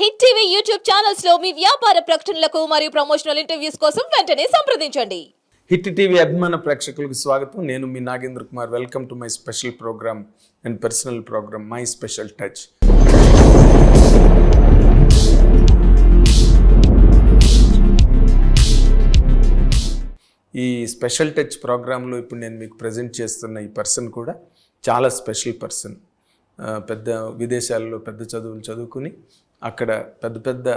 Hit TV YouTube channels లో మీ వ్యాపార ప్రకటనలకు మరియు ప్రమోషనల్ ఇంటర్వ్యూస్ కోసం వెంటనే సంప్రదించండి. హిట్ టీవీ అభిమాన ప్రేక్షకులకు స్వాగతం. నేను మీ Nagendra Kumar. Welcome to my special program and personal program my special touch. ఈ స్పెషల్ టచ్ ప్రోగ్రాంలో ఇప్పుడు నేను మీకు ప్రజెంట్ చేస్తున్న ఈ పర్సన్ కూడా చాలా స్పెషల్ పర్సన్. పెద్ద విదేశాల్లో పెద్ద చదువులు చదువుకుని అక్కడ పెద్ద పెద్ద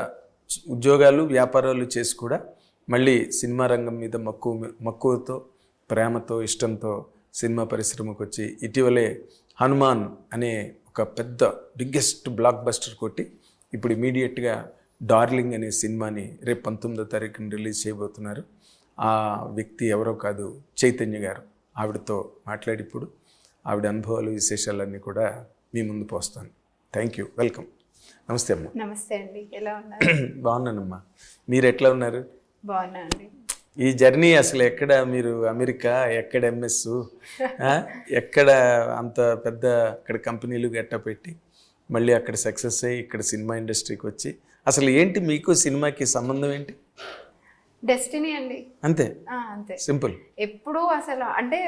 ఉద్యోగాలు వ్యాపారాలు చేసి కూడా మళ్ళీ సినిమా రంగం మీద మక్కువతో ప్రేమతో ఇష్టంతో సినిమా పరిశ్రమకు వచ్చి ఇటీవలే హనుమాన్ అనే ఒక పెద్ద బిగ్గెస్ట్ బ్లాక్ బస్టర్ కొట్టి ఇప్పుడు ఇమీడియట్గా డార్లింగ్ అనే సినిమాని రేపు 19వ తారీఖున రిలీజ్ చేయబోతున్నారు. ఆ వ్యక్తి ఎవరో కాదు, చైతన్య గారు. ఆవిడతో మాట్లాడి ఇప్పుడు ఆవిడ అనుభవాలు విశేషాలన్నీ కూడా మీ ముందు పోస్తాను. Thank you. వెల్కమ్. నమస్తే అమ్మ. నమస్తే అండి, ఎలా ఉన్నారు? బాగున్నానమ్మా, మీరు ఎట్లా ఉన్నారు? బాగున్నా అండి. ఈ జర్నీ అసలు ఎక్కడ మీరు అమెరికా, ఎక్కడ ఎంఎస్, ఎక్కడ అంత పెద్ద అక్కడ కంపెనీలు గట్ట పెట్టి మళ్ళీ అక్కడ సక్సెస్ అయ్యి ఇక్కడ సినిమా ఇండస్ట్రీకి వచ్చి అసలు ఏంటి మీకు సినిమాకి సంబంధం ఏంటి? డెస్టినీ అండి, అంతే అంతే, సింపుల్. ఎప్పుడు అసలు అంటే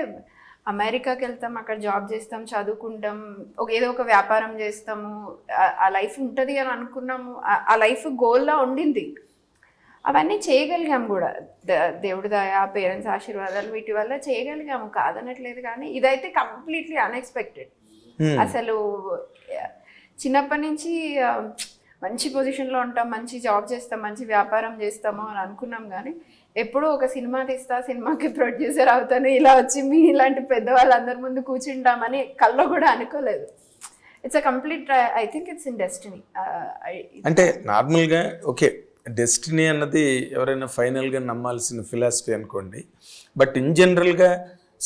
అమెరికాకి వెళ్తాం, అక్కడ జాబ్ చేస్తాం, చదువుకుంటాం, ఏదో ఒక వ్యాపారం చేస్తాము, ఆ లైఫ్ ఉంటుంది అని అనుకున్నాము. ఆ లైఫ్ గోల్లా ఉండింది. అవన్నీ చేయగలిగాం కూడా, దేవుడి దయ, పేరెంట్స్ ఆశీర్వాదాలు వీటి వల్ల చేయగలిగాము, కాదనట్లేదు. కానీ ఇదైతే కంప్లీట్లీ అన్ఎక్స్పెక్టెడ్. అసలు చిన్నప్పటి నుంచి మంచి పొజిషన్లో ఉంటాం, మంచి జాబ్ చేస్తాం, మంచి వ్యాపారం చేస్తాము అని అనుకున్నాం. కానీ ఎప్పుడూ ఒక సినిమా తీస్తా, సినిమాకి ప్రొడ్యూసర్ అవుతాను, ఇలా వచ్చి మీ ఇలాంటి పెద్దవాళ్ళందరి ముందు కూర్చుంటామని కల్లో కూడా అనుకోలేదు. It's a complete, I think it's in destiny. అంటే నార్మల్గా ఓకే, డెస్టినీ అన్నది ఎవరైనా ఫైనల్గా నమ్మాల్సిన ఫిలాసఫీ అనుకోండి. బట్ ఇన్ జనరల్గా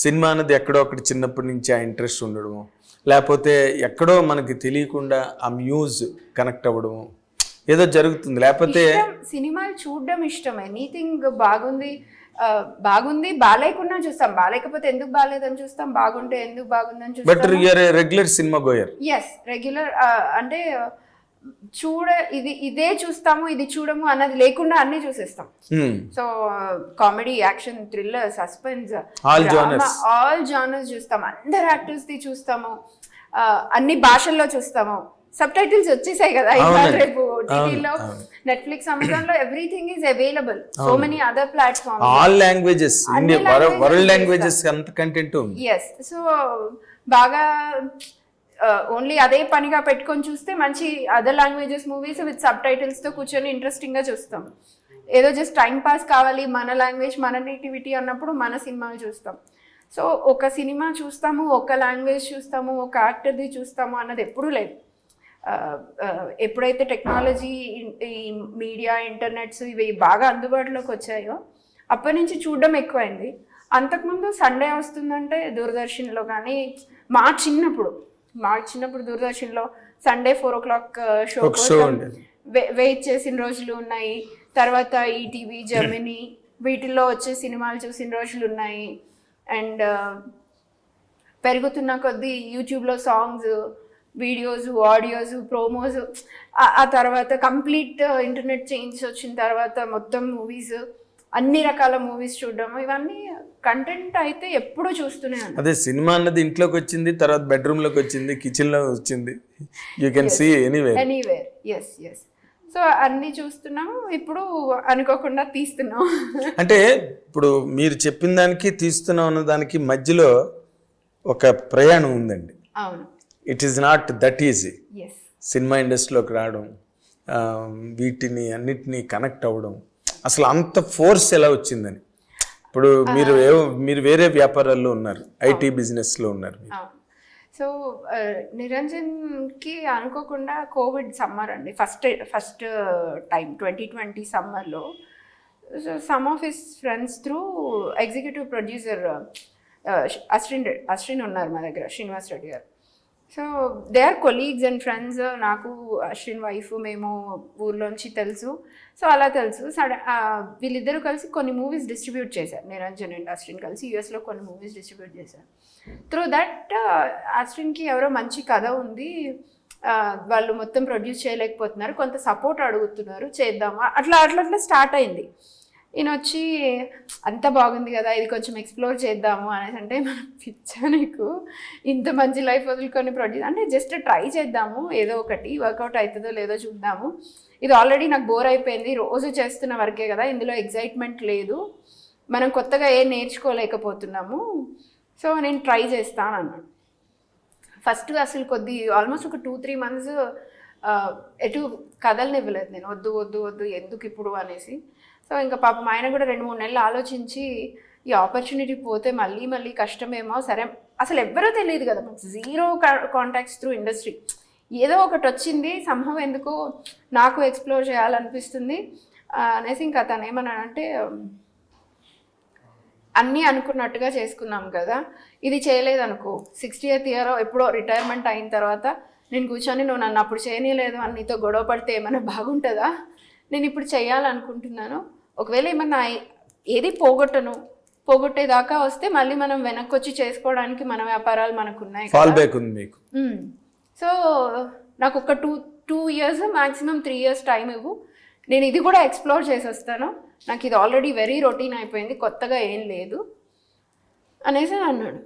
సినిమా అన్నది ఎక్కడో ఒకటి చిన్నప్పటి నుంచి ఆ ఇంట్రెస్ట్ ఉండడము, లేకపోతే ఎక్కడో మనకి తెలియకుండా ఆ మ్యూజ్ కనెక్ట్ అవ్వడము ఏదో జరుగుతుంది. లేకపోతే సినిమాలు చూడడం ఇష్టం. ఎనీథింగ్ బాగుంది బాగాలేకున్నా చూస్తాం, బాగాలేకపోతే ఎందుకు బాగాలేదని చూస్తాం, బాగుంటే ఎందుకు బాగుందని చూస్తాం. But you're a regular cinema goer. Yes, regular. అంటే ఇదే చూస్తాము, ఇది చూడము అన్నది లేకుండా అన్ని చూసేస్తాం. So comedy, action, thriller, suspense, all genres చూస్తాం. అందరు యాక్టర్స్ ది చూస్తాము, అన్ని భాషల్లో చూస్తాము. సబ్ టైటిల్స్ వచ్చేసాయి కదా రేపు టీవీలో, నెట్ఫ్లిక్స్, అమెజాన్ లో everything is available. So many other platforms, all languages, world languages అంత కంటెంట్ ఉంది. ఎస్, సో బాగా ఓన్లీ అదే పనిగా పెట్టుకొని చూస్తే మంచి other languages movies with sub titles తో కూర్చొని ఇంట్రెస్టింగ్ గా చూస్తాం. ఏదో జస్ట్ టైం పాస్ కావాలి, మన లాంగ్వేజ్, మన నేటివిటీ అన్నప్పుడు మన సినిమాలు చూస్తాం. సో ఒక సినిమా చూస్తాము, ఒక లాంగ్వేజ్ చూస్తాము, ఒక యాక్టర్ది చూస్తాము అన్నది ఎప్పుడూ లేదు. ఎప్పుడైతే టెక్నాలజీ, ఈ మీడియా, ఇంటర్నెట్స్ ఇవి బాగా అందుబాటులోకి వచ్చాయో అప్పటి నుంచి చూడడం ఎక్కువైంది. అంతకుముందు సండే వస్తుందంటే దూరదర్శన్లో, కానీ మా చిన్నప్పుడు దూరదర్శన్లో సండే 4 o'clock షో కోసం వెయిట్ చేసిన రోజులు ఉన్నాయి. తర్వాత ఈటీవీ, జెమినీ వీటిల్లో వచ్చే సినిమాలు చూసిన రోజులు ఉన్నాయి. అండ్ పెరుగుతున్న కొద్దీ యూట్యూబ్లో సాంగ్స్, వీడియోస్, ఆడియోస్, ప్రోమోస్, ఆ తర్వాత కంప్లీట్ ఇంటర్నెట్ చేంజ్ వచ్చిన తర్వాత మొత్తం మూవీస్, అన్ని రకాల మూవీస్ చూడడం, ఇవన్నీ కంటెంట్ అయితే ఎప్పుడూ చూస్తూనే ఉన్నాను. అదే సినిమా అన్నది ఇంట్లోకి వచ్చింది, తర్వాత బెడ్రూమ్ లోకి వచ్చింది, కిచెన్ లో వచ్చింది, you can see anywhere. Yes yes. So అన్ని చూస్తున్నాము, ఇప్పుడు అనుకోకుండా తీస్తున్నాం. అంటే ఇప్పుడు మీరు చెప్పిన దానికి తీస్తున్నాం అన్న దానికి మధ్యలో ఒక ప్రయాణం ఉందండి. అవును, it is not that easy. Yes, cinema ఇండస్ట్రీలోకి రావడం, వీటిని అన్నిటినీ కనెక్ట్ అవ్వడం, అసలు అంత ఫోర్స్ ఎలా వచ్చిందని. ఇప్పుడు మీరు వేరే వ్యాపారాల్లో ఉన్నారు, ఐటీ బిజినెస్లో ఉన్నారు. సో నిరంజన్కి అనుకోకుండా కోవిడ్ సమ్మర్ అండి, ఫస్ట్ టైం 2020 సమ్మర్లో. So some of his friends through executive producer Ashwin ఉన్నారు మా దగ్గర, Srinivas Reddy garu. So they are colleagues and friends. నాకు అశ్విన్ వైఫ్, మేము ఊర్లోంచి తెలుసు. సో అలా తెలుసు. వీళ్ళిద్దరూ కలిసి కొన్ని మూవీస్ డిస్ట్రిబ్యూట్ చేశారు. నిరంజన్ అండ్ అశ్విన్ కలిసి యూఎస్లో కొన్ని మూవీస్ డిస్ట్రిబ్యూట్ చేశారు. త్రూ దట్ అశ్విన్కి ఎవరో మంచి కథ ఉంది, వాళ్ళు మొత్తం ప్రొడ్యూస్ చేయలేకపోతున్నారు, కొంత సపోర్ట్ అడుగుతున్నారు, చేద్దామా అట్లా అట్లా అట్లా స్టార్ట్ అయింది. ఈయన వచ్చి అంత బాగుంది కదా ఇది కొంచెం ఎక్స్ప్లోర్ చేద్దాము అనేసి అంటే మనం పిచ్చా నీకు ఇంత మంచి లైఫ్ వదులుకొని ప్రొడ్యూస్ అంటే జస్ట్ ట్రై చేద్దాము ఏదో ఒకటి వర్కౌట్ అవుతుందో లేదో చూద్దాము, ఇది ఆల్రెడీ నాకు బోర్ అయిపోయింది రోజు చేస్తున్న వర్కే కదా ఇందులో ఎగ్జైట్మెంట్ లేదు, మనం కొత్తగా ఏం నేర్చుకోలేకపోతున్నాము, సో నేను ట్రై చేస్తాను అన్నాడు. ఫస్ట్ అసలు ఆల్మోస్ట్ ఒక 2-3 months ఎటు కథలనివ్వలేదు నేను, వద్దు వద్దు వద్దు ఎందుకు ఇప్పుడు అనేసి. సో ఇంకా పాపం ఆయన కూడా 2-3 నెలలు ఆలోచించి ఈ ఆపర్చునిటీ పోతే మళ్ళీ మళ్ళీ కష్టమేమో, సరే అసలు ఎవ్వరూ తెలియదు కదా మనకు, జీరో కాంటాక్ట్స్ త్రూ ఇండస్ట్రీ, ఏదో ఒకటి వచ్చింది సంభవం ఎందుకో నాకు ఎక్స్ప్లోర్ చేయాలనిపిస్తుంది అనేసి ఇంకా తను ఏమన్నాడంటే అన్నీ అనుకున్నట్టుగా చేసుకున్నాం కదా, ఇది చేయలేదనుకో 60th year ఎప్పుడో రిటైర్మెంట్ అయిన తర్వాత నేను కూర్చొని నువ్వు నన్ను అప్పుడు చేయనీయలేదు అని నీతో గొడవ పడితే ఏమైనా బాగుంటుందా, నేను ఇప్పుడు చేయాలనుకుంటున్నాను, ఒకవేళ ఏమన్నా ఏది పోగొట్టేదాకా వస్తే మళ్ళీ మనం వెనక్కి వచ్చి చేసుకోవడానికి మన వ్యాపారాలు మనకు ఉన్నాయి కదా. సో నాకు ఒక 2 years మ్యాక్సిమం 3 years టైం ఇవ్వు, నేను ఇది కూడా ఎక్స్ప్లోర్ చేసి వస్తాను, నాకు ఇది ఆల్రెడీ వెరీ రొటీన్ అయిపోయింది, కొత్తగా ఏం లేదు అనేసి అన్నాడు.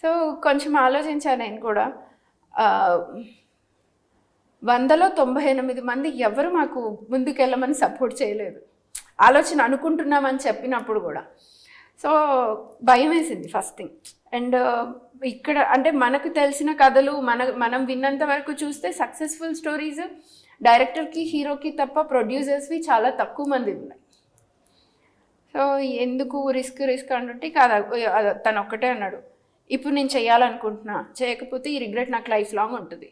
సో కొంచెం ఆలోచించాను నేను కూడా, 100లో 98 మంది ఎవరు మాకు ముందుకెళ్ళమని సపోర్ట్ చేయలేదు, ఆలోచన అనుకుంటున్నామని చెప్పినప్పుడు కూడా. సో భయం వేసింది ఫస్ట్ థింగ్. అండ్ ఇక్కడ అంటే మనకు తెలిసిన కథలు మనం విన్నంత వరకు చూస్తే సక్సెస్ఫుల్ స్టోరీస్ డైరెక్టర్కి హీరోకి తప్ప ప్రొడ్యూసర్స్వి చాలా తక్కువ మంది ఉన్నాయి. సో ఎందుకు రిస్క్ అంటుంటే కాదు, తను ఒక్కటే అన్నాడు, ఇప్పుడు నేను చేయాలనుకుంటున్నా, చేయకపోతే ఈ రిగ్రెట్ నాకు లైఫ్ లాంగ్ ఉంటుంది,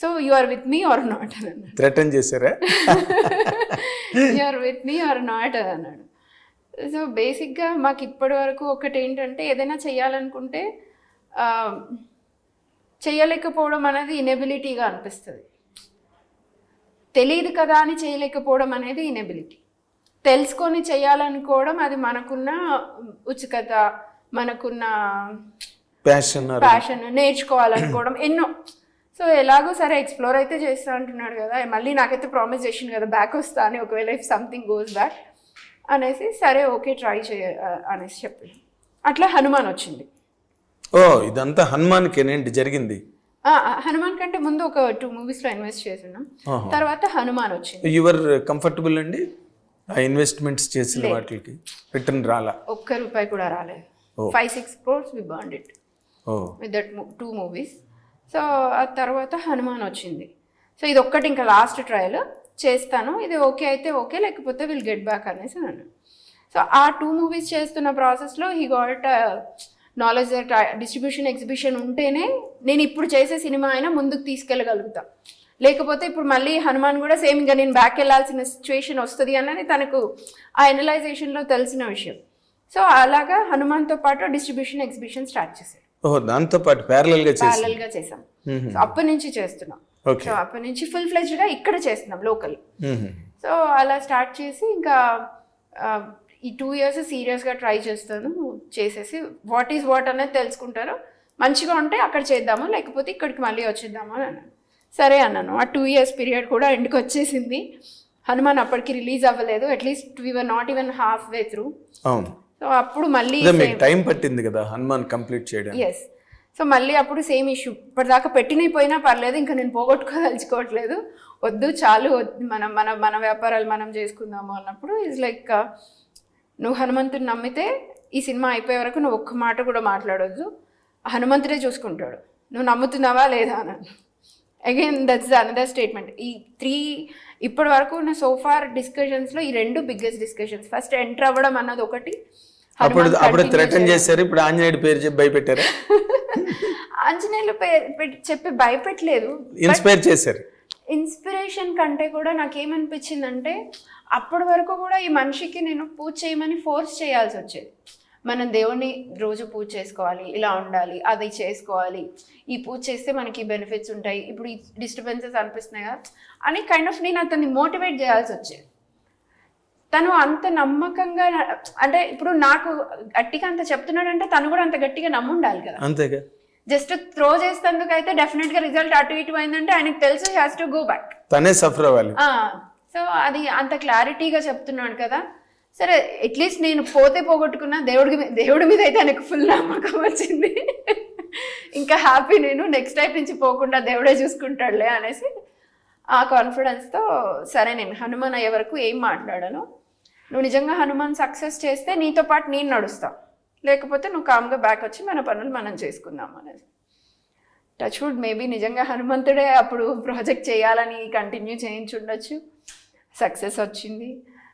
so you are with me or not అని అన్నాడు. థ్రెటన్ చేశారా? You are with me or not అని అన్నాడు. సో బేసిక్గా మాకు ఇప్పటి వరకు ఒకటి ఏంటంటే ఏదైనా చేయాలనుకుంటే చేయలేకపోవడం అనేది ఇనెబిలిటీగా అనిపిస్తుంది, తెలియదు కదా అని చేయలేకపోవడం అనేది ఇనెబిలిటీ, తెలుసుకొని చేయాలనుకోవడం అది మనకున్న ఉత్సుకత, మనకున్న ప్యాషన్, నేర్చుకోవాలనుకోవడం ఎన్నో. సో ఎలాగో సరే ఎక్స్ప్లోర్ అయితే చేస్తా అంటున్నాడు కదా, మళ్ళీ నాకైతే ప్రామిస్ చేసింది కదా బ్యాక్ వస్తా అని, ఒకవేళ ఇఫ్ సంథింగ్ గోస్ బ్యాక్ అనేసి సరే ఓకే ట్రై అనేసి చెప్పి అట్లా హనుమాన్ వచ్చింది. ఓ ఇదంతా హనుమాన్కేనేంటి జరిగింది? హనుమాన్ కంటే ముందు ఒక 2 moviesలో ఇన్వెస్ట్ చేస్తున్నాం, తర్వాత హనుమాన్ వచ్చింది. యువర్ కంఫర్టబుల్ అండి ఆ ఇన్వెస్ట్మెంట్స్ చేసిన వాటికి రిటర్న్ రాలా? ₹1 కూడా రాలేదు. 5-6 crores we burned it with that 2 movies. So ఆ తర్వాత హనుమాన్ వచ్చింది. సో ఇది ఒక్కటి ఇంకా లాస్ట్ ట్రయల్ చేస్తాను, ఇది ఓకే అయితే ఓకే లేకపోతే విల్ గెట్ బ్యాక్ అనేసి అన్నాను. సో ఆ 2 movies చేస్తున్న ప్రాసెస్లో he got knowledge that distribution exhibition ఉంటేనే నేను ఇప్పుడు చేసే సినిమా అయినా ముందుకు తీసుకెళ్ళగలుగుతా, లేకపోతే ఇప్పుడు మళ్ళీ హనుమాన్ కూడా సేమ్ ఇంకా నేను బ్యాక్ వెళ్ళాల్సిన సిచ్యువేషన్ వస్తుంది అన్నది తనకు ఆ ఎనలైజేషన్లో తెలిసిన విషయం. సో అలాగా హనుమాన్తో పాటు డిస్ట్రిబ్యూషన్ ఎగ్జిబిషన్ స్టార్ట్ చేశారు. దాంతో పాటు ప్యారలల్గా చేసాం. సో అప్పటి నుంచి చేస్తున్నాం. సో అప్పటి నుంచి ఫుల్ ఫ్లెజ్డ్గా ఇక్కడ చేస్తున్నాం లోకల్. సో అలా స్టార్ట్ చేసి ఇంకా ఈ 2 years సీరియస్గా ట్రై చేస్తాను, చేసేసి వాట్ ఈజ్ వాట్ అనేది తెలుసుకుంటారు, మంచిగా ఉంటే అక్కడ చేద్దాము లేకపోతే ఇక్కడికి మళ్ళీ వచ్చేద్దాము అని అన్నాను. సరే అన్నాను. ఆ 2 years పీరియడ్ కూడా ఎండ్కి వచ్చేసింది. హనుమాన్ అప్పటికి రిలీజ్ అవ్వలేదు, at least we were not even half way through. So అప్పుడు మళ్ళీ టైం పట్టింది కదా హనుమాన్ కంప్లీట్ చేయడం. ఎస్. సో మళ్ళీ అప్పుడు సేమ్ ఇష్యూ, ఇప్పటిదాకా పెట్టినైపోయినా పర్లేదు, ఇంకా నేను పోగొట్టుకోదలుచుకోవట్లేదు, వద్దు చాలు, మనం మన మన వ్యాపారాలు మనం చేసుకుందాము అన్నప్పుడు ఈజ్ లైక్ నువ్వు హనుమంతుని నమ్మితే ఈ సినిమా అయిపోయే వరకు నువ్వు ఒక్క మాట కూడా మాట్లాడొద్దు, హనుమంతుడే చూసుకుంటాడు, నువ్వు నమ్ముతున్నావా లేదా అన్నాను. Again that's another statement. ఈ 3 ఇప్పటి వరకు ఉన్న సోఫార్ డిస్కషన్స్లో ఈ 2 బిగ్గెస్ట్ డిస్కషన్స్. ఫస్ట్ ఎంటర్ అవ్వడం అన్నది ఒకటి, అప్పుడు థ్రెటన్ చేశారు, ఇప్పుడు ఆంజనేయుడి పేరు చెప్పి భయపెట్టారు. ఆంజనేయులు చెప్పి భయపెట్టలేదు, ఇన్స్పైర్ చేశారు. ఇన్స్పిరేషన్ కంటే కూడా నాకేమనిపించిందంటే అప్పటి వరకు కూడా ఈ మనిషికి నేను పూజ చేయమని ఫోర్స్ చేయాల్సి వచ్చేది. మనం దేవుణ్ణి రోజు పూజ చేసుకోవాలి, ఇలా ఉండాలి, అది చేసుకోవాలి, ఈ పూజ చేస్తే మనకి బెనిఫిట్స్ ఉంటాయి, ఇప్పుడు ఈ డిస్టర్బెన్సెస్ అనిపిస్తున్నాయి కదా అని కైండ్ ఆఫ్ నేను అతన్ని మోటివేట్ చేయాల్సి వచ్చేది. తను అంత నమ్మకంగా, అంటే ఇప్పుడు నాకు గట్టిగా అంత చెప్తున్నాడంటే తను కూడా అంత గట్టిగా నమ్ముండాలి కదా. అంతేగా. జస్ట్ త్రో చేసేందుకు అయితే డెఫినెట్గా రిజల్ట్ అటు ఇటు అయిందంటే ఆయనకు తెలుసు he has to go back. తనే సఫర్ అవ్వాలి. సో అది అంత క్లారిటీగా చెప్తున్నాడు కదా. సరే అట్లీస్ట్ నేను పోతే పోగొట్టుకున్నా, దేవుడి మీద అయితే ఆయనకు ఫుల్ నమ్మకం వచ్చింది. ఇంకా హ్యాపీ, నేను నెక్స్ట్ టైం నుంచి పోకుండా దేవుడే చూసుకుంటాడులే అనేసి ఆ కాన్ఫిడెన్స్తో సరే నేను హనుమాన్ అయ్యే వరకు ఏం మాట్లాడాను. నువ్వు నిజంగా హనుమాన్ సక్సెస్ చేస్తే నీతో పాటు నేను నడుస్తా, లేకపోతే నువ్వు కామ్గా బ్యాక్ వచ్చి మన పనులు మనం చేసుకుందాం అనేసి. టచ్ వుడ్ మేబీ నిజంగా హనుమంతుడే అప్పుడు ప్రాజెక్ట్ చేయాలని కంటిన్యూ చేయించుండొచ్చు. సక్సెస్ వచ్చింది.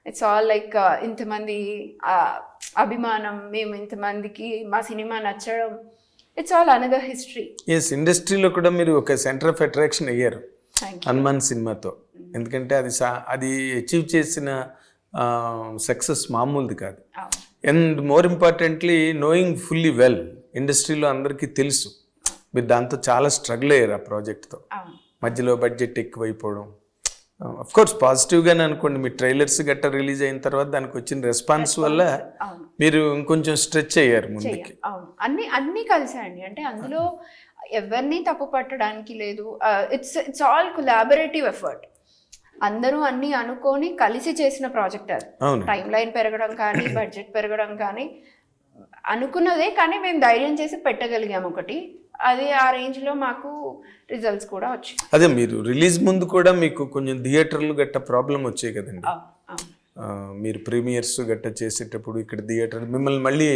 ఇట్స్ ఆల్ లైక్ ఇంతమంది అభిమానం, మేము ఇంతమందికి మా సినిమా నచ్చడం, it's all another history. Yes, ఇండస్ట్రీలో కూడా మీరు ఒక సెంటర్ ఆఫ్ అట్రాక్షన్ అయ్యారు హనుమాన్ సినిమాతో. ఎందుకంటే అది అచీవ్ చేసిన సక్సెస్ మామూలుది కాదు. And more importantly knowing fully well, ఇండస్ట్రీలో అందరికీ తెలుసు మీరు దాంతో చాలా స్ట్రగుల్ అయ్యారు ఆ ప్రాజెక్ట్తో. మధ్యలో బడ్జెట్ ఎక్కువైపోవడం, అఫ్ కోర్స్ పాజిటివ్గానే అనుకోండి, మీ ట్రైలర్స్ గట్రా రిలీజ్ అయిన తర్వాత దానికి వచ్చిన రెస్పాన్స్ వల్ల మీరు ఇంకొంచెం స్ట్రెచ్ అయ్యారు ముందుకి. అవును, అన్నీ కలిసాయండి. అంటే అందులో ఎవరిని తప్పు పట్టడానికి లేదు. It's all collaborative effort. అందరూ అన్నీ అనుకొని కలిసి చేసిన ప్రాజెక్ట్ అది. టైం లైన్ పెరగడం కానీ, బడ్జెట్ పెరగడం కానీ అనుకున్నదే, కానీ మేము ధైర్యం చేసి పెట్టగలిగాం ఒకటి. అది ఆ రేంజ్లో మాకు రిజల్ట్స్ కూడా వచ్చాయి. అదే మీరు రిలీజ్ ముందు కూడా మీకు కొంచెం థియేటర్లు గట్ట ప్రాబ్లం వచ్చాయి కదండి. మీరు ప్రీమియర్స్ గట్ట చేసేటప్పుడు ఇక్కడ థియేటర్ మిమ్మల్ని మళ్ళీ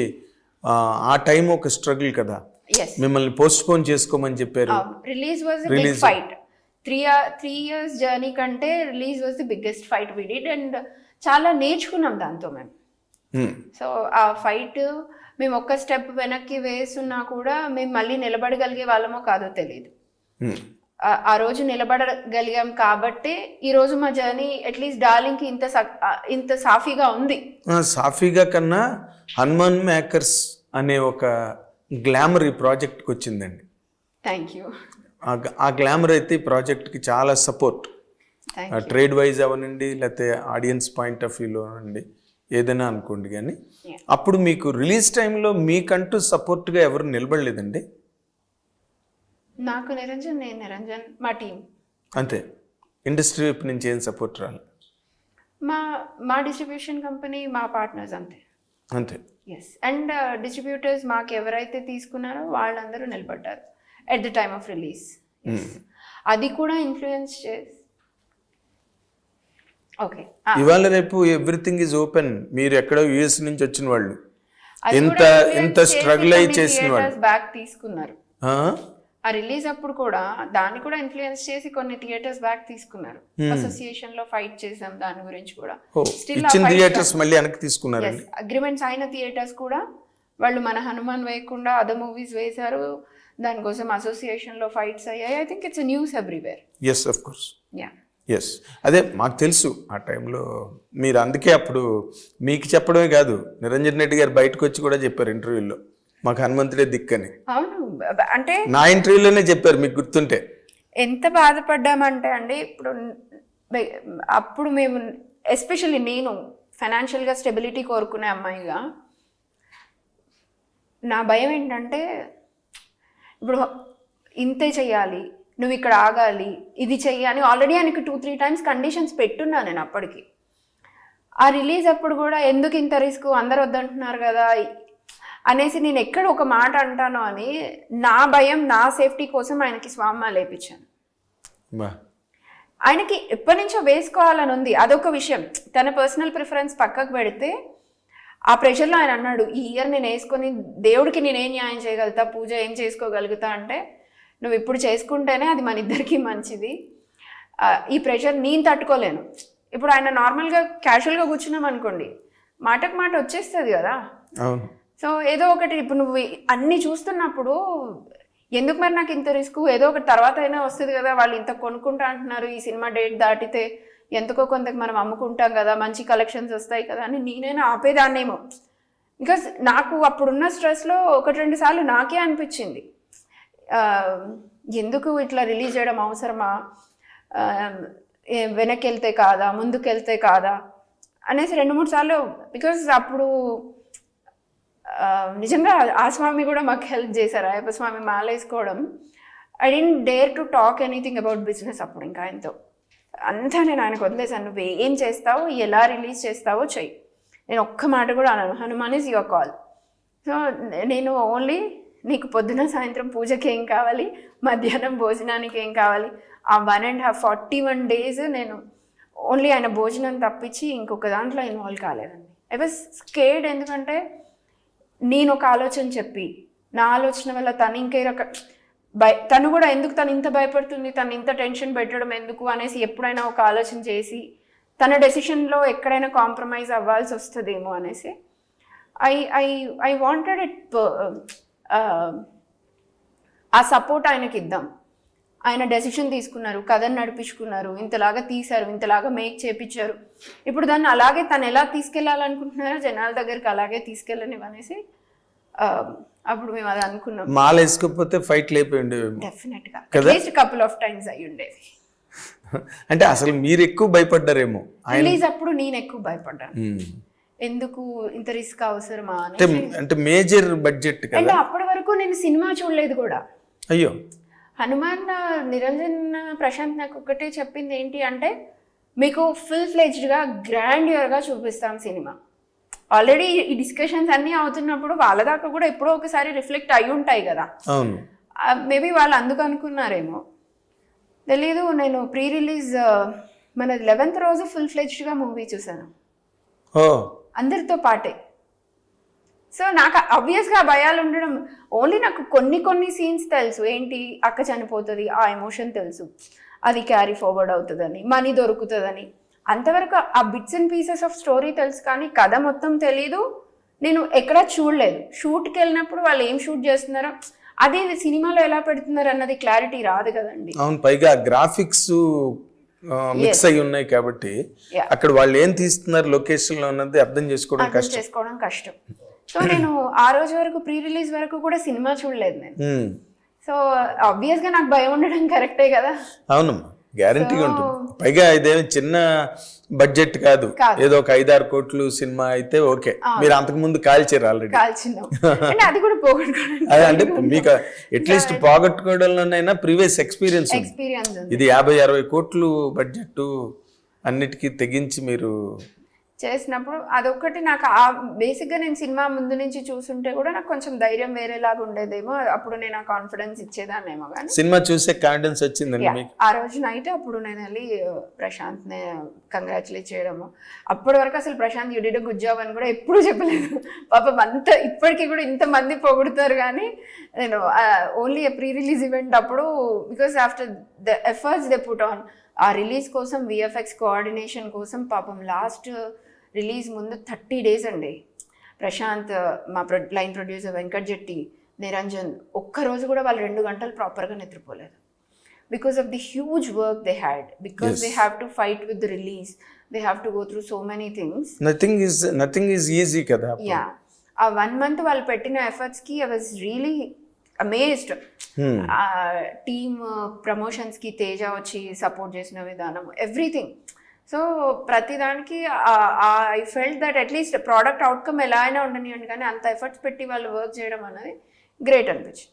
ఆ టైం ఒక స్ట్రగుల్ కదా, మిమ్మల్ని పోస్ట్ పోన్ చేసుకోమని చెప్పారు. Release was big fight. 3 years journey కంటే release was the biggest fight we did. And చాలా నేర్చుకున్నాం దాంతో మేము. సో ఆ ఫైట్ మేము ఒక్క స్టెప్ వెనక్కి వేస్తున్నా కూడా మేము మళ్ళీ నిలబడగలిగే వాళ్ళమో కాదో తెలియదు. ఆ రోజు నిలబడగలిగాం కాబట్టి ఈ రోజు మా జర్నీ అట్లీస్ట్ డార్లింగ్కి ఇంత సాఫీగా ఉంది. సాఫీగా కన్నా హనుమాన్ మేకర్స్ అనే ఒక గ్లామర్ ఈ ప్రాజెక్ట్కి వచ్చిందండి. Thank you. ఆ గ్లామర్ అయితే ఈ ప్రాజెక్ట్కి చాలా సపోర్ట్, ట్రేడ్ వైజ్ అవనండి, లేకపోతే ఆడియన్స్ పాయింట్ ఆఫ్ వ్యూలో అండి, ఏదైనా అనుకోండి. కానీ అప్పుడు మీకు రిలీజ్ టైంలో మీకంటూ సపోర్ట్గా ఎవరు నిలబడలేదండి? నాకు నిరంజన్ మా టీం అంతే. ఇండస్ట్రీ వైపు నుంచి ఏం సపోర్ట్ రాలి? మా డిస్ట్రిబ్యూషన్ కంపెనీ, మా పార్ట్నర్స్ అంతే. ఎస్. అండ్ డిస్ట్రిబ్యూటర్స్ మాకు ఎవరైతే తీసుకున్నారో వాళ్ళందరూ నిలబడ్డారు at the time of release. అది కూడా ఇన్ఫ్లుయెన్స్ చేసి ఓకే. ఇవాళ రేపు ఎవ్రీథింగ్ ఈజ్ ఓపెన్. మీరు ఎక్కడో యుఎస్ నుంచి వచ్చిన వాళ్ళు, ఎంత స్ట్రగుల్ అయి చేసిన వాళ్ళు బ్యాక్ తీసుకున్నారు. ఆ రిలీజ్ అప్పుడు కూడా దాన్ని కూడా ఇన్ఫ్లుయెన్స్ చేసి కొన్ని థియేటర్స్ బ్యాక్ తీసుకున్నారు. అసోసియేషన్ లో ఫైట్ చేసాం దాని గురించి కూడా. స్టిల్ థియేటర్స్ మళ్ళీ వెనక్కి తీసుకున్నారు. అగ్రిమెంట్స్ అయిన థియేటర్స్ కూడా వాళ్ళు మన హనుమాన్ వేయకుండా అదర్ మూవీస్ వేశారు. దానికోసం అసోసియేషన్ లో ఫైట్స్ అయ్యాయి. I think it's news everywhere. Yes, of course. Yes, అదే మాకు తెలుసు ఆ టైంలో మీరు. అందుకే అప్పుడు మీకు చెప్పడమే కాదు, నిరంజన్ రెడ్డి గారు బయటకు వచ్చి కూడా చెప్పారు ఇంటర్వ్యూలో, మాకు హనుమంతుడే దిక్కని. అవును, అంటే నా ఇంటర్వ్యూలోనే చెప్పారు, మీకు గుర్తుంటే. ఎంత బాధపడ్డామంటే అండి, అప్పుడు మేము ఎస్పెషల్లీ నేను ఫైనాన్షియల్గా స్టెబిలిటీ కోరుకునే అమ్మాయిగా నా భయం ఏంటంటే, ఇప్పుడు ఇంతే చెయ్యాలి, నువ్వు ఇక్కడ ఆగాలి, ఇది చెయ్యాలి. ఆల్రెడీ ఆయనకి 2-3 times కండిషన్స్ పెట్టున్నా నేను అప్పటికి. ఆ రిలీజ్ అప్పుడు కూడా ఎందుకు ఇంత రిస్క్, అందరు వద్దంటున్నారు కదా అనేసి నేను ఎక్కడ ఒక మాట అంటానో అని నా భయం, నా సేఫ్టీ కోసం ఆయనకి స్వామి లేపించాను. ఆయనకి ఎప్పటి నుంచో వేసుకోవాలని ఉంది, అదొక విషయం. తన పర్సనల్ ప్రిఫరెన్స్ పక్కకు పెడితే ఆ ప్రెషర్లో ఆయన అన్నాడు, ఈ ఇయర్ నేను వేసుకొని దేవుడికి నేనేం న్యాయం చేయగలుగుతా, పూజ ఏం చేసుకోగలుగుతా అంటే, నువ్వు ఇప్పుడు చేసుకుంటేనే అది మన ఇద్దరికి మంచిది. ఈ ప్రెషర్ నేను తట్టుకోలేను. ఇప్పుడు ఆయన నార్మల్గా క్యాజువల్గా కూర్చున్నాం అనుకోండి, మాటకు మాట వచ్చేస్తుంది కదా. సో ఏదో ఒకటి ఇప్పుడు నువ్వు అన్నీ చూస్తున్నప్పుడు ఎందుకు మరి నాకు ఇంత రిస్క్, ఏదో ఒకటి తర్వాత అయినా వస్తుంది కదా, వాళ్ళు ఇంత కొనుక్కుంటా అంటున్నారు, ఈ సినిమా డేట్ దాటితే ఎంతకో కొంతకు మనం అమ్ముకుంటాం కదా, మంచి కలెక్షన్స్ వస్తాయి కదా అని నేనైనా ఆపేదాన్నేమో. బికాస్ నాకు అప్పుడున్న స్ట్రెస్లో 1-2 సార్లు నాకే అనిపించింది, ఎందుకు ఇట్లా రిలీజ్ చేయడం అవసరమా, వెనక్కి వెళ్తే కాదా, ముందుకు వెళ్తే కాదా అనేసి 2-3 సార్లు. బికాస్ అప్పుడు నిజంగా ఆ స్వామి కూడా మాకు హెల్ప్ చేశారు. అయ్యప్ప స్వామి మాల వేసుకోవడం. I didn't dare to talk anything about business అప్పుడు. ఇంకా ఆయనతో అంతా నేను ఆయనకు వదిలేసాను. నువ్వు ఏం చేస్తావో, ఎలా రిలీజ్ చేస్తావో చెయ్యి, నేను ఒక్క మాట కూడా అన్నాను. Hanuman is your call. So నేను ఓన్లీ నీకు పొద్దున సాయంత్రం పూజకి ఏం కావాలి, మధ్యాహ్నం భోజనానికి ఏం కావాలి, ఆ 1.5 41 days నేను ఓన్లీ ఆయన భోజనం తప్పించి ఇంకొక దాంట్లో ఇన్వాల్వ్ కాలేదండి. I was scared. ఎందుకంటే నేను ఒక ఆలోచన చెప్పి, నా ఆలోచన వల్ల తను ఇంకే తను కూడా ఎందుకు తను ఇంత భయపడుతుంది, తను ఇంత టెన్షన్ పెట్టడం ఎందుకు అనేసి ఎప్పుడైనా ఒక ఆలోచన చేసి తన డెసిషన్లో ఎక్కడైనా కాంప్రమైజ్ అవ్వాల్సి వస్తుందేమో అనేసి ఐ వాంటెడ్ ఇట్, ఆ సపోర్ట్ ఆయనకి ఇద్దాం. ఆయన డెసిషన్ తీసుకున్నారు, కథను నడిపించుకున్నారు, ఇంతలాగా తీశారు, ఇంతలాగా మేక్ చేపించారు. ఇప్పుడు దాన్ని అలాగే తను ఎలా తీసుకెళ్లాలనుకుంటున్నారో జనాల దగ్గరికి అలాగే తీసుకెళ్ళనివనేసి అప్పుడు మేము అది అనుకున్నాం. మాల వేసుకోకపోతే ఫైట్ లేకపోయి ఉండేవి డెఫినెట్గా, అట్లీస్ట్ కపుల్ ఆఫ్ టైమ్స్ అయ్యి ఉండేది. అంటే అసలు మీరు ఎక్కువ భయపడ్డారేమో. రిలీజ్ అప్పుడు నేను ఎక్కువ భయపడ్డాను. ఎందుకు ఇంత రిస్క్ అవసరమా అంటే మేజర్ బడ్జెట్ కదా. అంటే అప్పటి వరకు నేను సినిమా చూడలేదు కూడా. అయ్యో. హనుమాన్ నిరంజన్ ప్రశాంత్ నాకు ఒకటే చెప్పింది ఏంటి అంటే, మీకు ఫుల్ ఫ్లెజ్డ్గా గ్రాండ్యూర్గా చూపిస్తాం సినిమా. ఆల్రెడీ ఈ డిస్కషన్స్ అన్నీ అవుతున్నప్పుడు వాళ్ళ దాకా కూడా ఎప్పుడో ఒకసారి రిఫ్లెక్ట్ అయి ఉంటాయి కదా. మేబీ వాళ్ళు అందుకు అనుకున్నారేమో తెలీదు. నేను ప్రీ రిలీజ్ మన 11th రోజు ఫుల్ ఫ్లెజ్డ్గా మూవీ చూసాను అందరితో పాటే. సో నాకు ఆబ్వియస్గా భయాలు ఉండడం, ఓన్లీ నాకు కొన్ని సీన్స్ తెలుసు. ఏంటి, అక్క చనిపోతుంది, ఆ ఎమోషన్ తెలుసు, అది క్యారీ ఫార్వర్డ్ అవుతుందని, మనీ దొరుకుతుందని, అంతవరకు ఆ bits and pieces of story తెలుసు. కానీ కథ మొత్తం తెలీదు, నేను ఎక్కడా చూడలేదు. షూట్కి వెళ్ళినప్పుడు వాళ్ళు ఏం షూట్ చేస్తున్నారో, అదే సినిమాలో ఎలా పెడుతున్నారు అన్నది క్లారిటీ రాదు కదండి. అవును, పైగా గ్రాఫిక్స్ మిక్స్ అయి ఉన్నాయి కాబట్టి అక్కడ వాళ్ళు ఏం తీస్తున్నారు లొకేషన్ లో అన్నది అర్థం చేసుకోవడం కష్టం. సో నేను ఆ రోజు వరకు ప్రీ రిలీజ్ వరకు కూడా సినిమా చూడలేదు నేను. సో ఆబ్వియస్ గా నాకు భయం ఉండడం కరెక్టే కదా. అవును, గ్యారంటీగా ఉంటుంది. పైగా ఇదేమి చిన్న బడ్జెట్ కాదు, ఏదో ఒక 5-6 కోట్లు సినిమా అయితే ఓకే. మీరు అంతకు ముందు కాల్చారు ఆల్రెడీ. అది కూడా పోగొట్టుకోవడం, అంటే మీకు అట్లీస్ట్ పోగొట్టుకోవడంలోనైనా ప్రీవియస్ ఎక్స్పీరియన్స్. ఇది 50-60 కోట్లు బడ్జెట్ అన్నిటికీ తెగించి మీరు చేసినప్పుడు అదొక్కటి నాకు బేసిక్గా నేను సినిమా ముందు నుంచి చూసుంటే కూడా నాకు కొంచెం ధైర్యం వేరేలాగా ఉండేదేమో. అప్పుడు నేను ఆ కాన్ఫిడెన్స్ ఇచ్చేదాన్నేమో. కానీ సినిమా చూసే కాన్ఫిడెన్స్ వచ్చిందండి ఆ రోజు నైట్. అప్పుడు నేను వెళ్ళి ప్రశాంత్ని కంగ్రాచులేట్ చేయడము. అప్పటి వరకు అసలు Prashanth you did a good job అని కూడా ఎప్పుడూ చెప్పలేదు. పాపం అంతా ఇప్పటికీ కూడా ఇంతమంది పొగుడుతారు. కానీ నేను ఓన్లీ ప్రీ రిలీజ్ ఈవెంట్ అప్పుడు, because after the efforts they put on, ఆ రిలీజ్ కోసం విఎఫ్ఎక్స్ కోఆర్డినేషన్ కోసం పాపం లాస్ట్ రిలీజ్ ముందు 30 days అండి. ప్రశాంత్, మా లైన్ ప్రొడ్యూసర్ వెంకట్ జెట్టి, నిరంజన్, ఒక్కరోజు కూడా వాళ్ళు 2 గంటలు ప్రాపర్గా నిద్రపోలేదు. Because of the huge work they had, because they have to fight with the release, they have to go through so many things. Nothing is easy కదా. యా, ఆ 1 month వాళ్ళు పెట్టిన ఎఫర్ట్స్కి I was really amazed. Team ప్రమోషన్స్కి తేజ వచ్చి support చేసిన విధానం, everything. So ప్రతిదానికి I felt that at least product outcome ఎలా అయినా ఉండనివ్వండి, కానీ అంత ఎఫర్ట్స్ పెట్టి వాళ్ళు వర్క్ చేయడం అనేది గ్రేట్ అనిపించింది.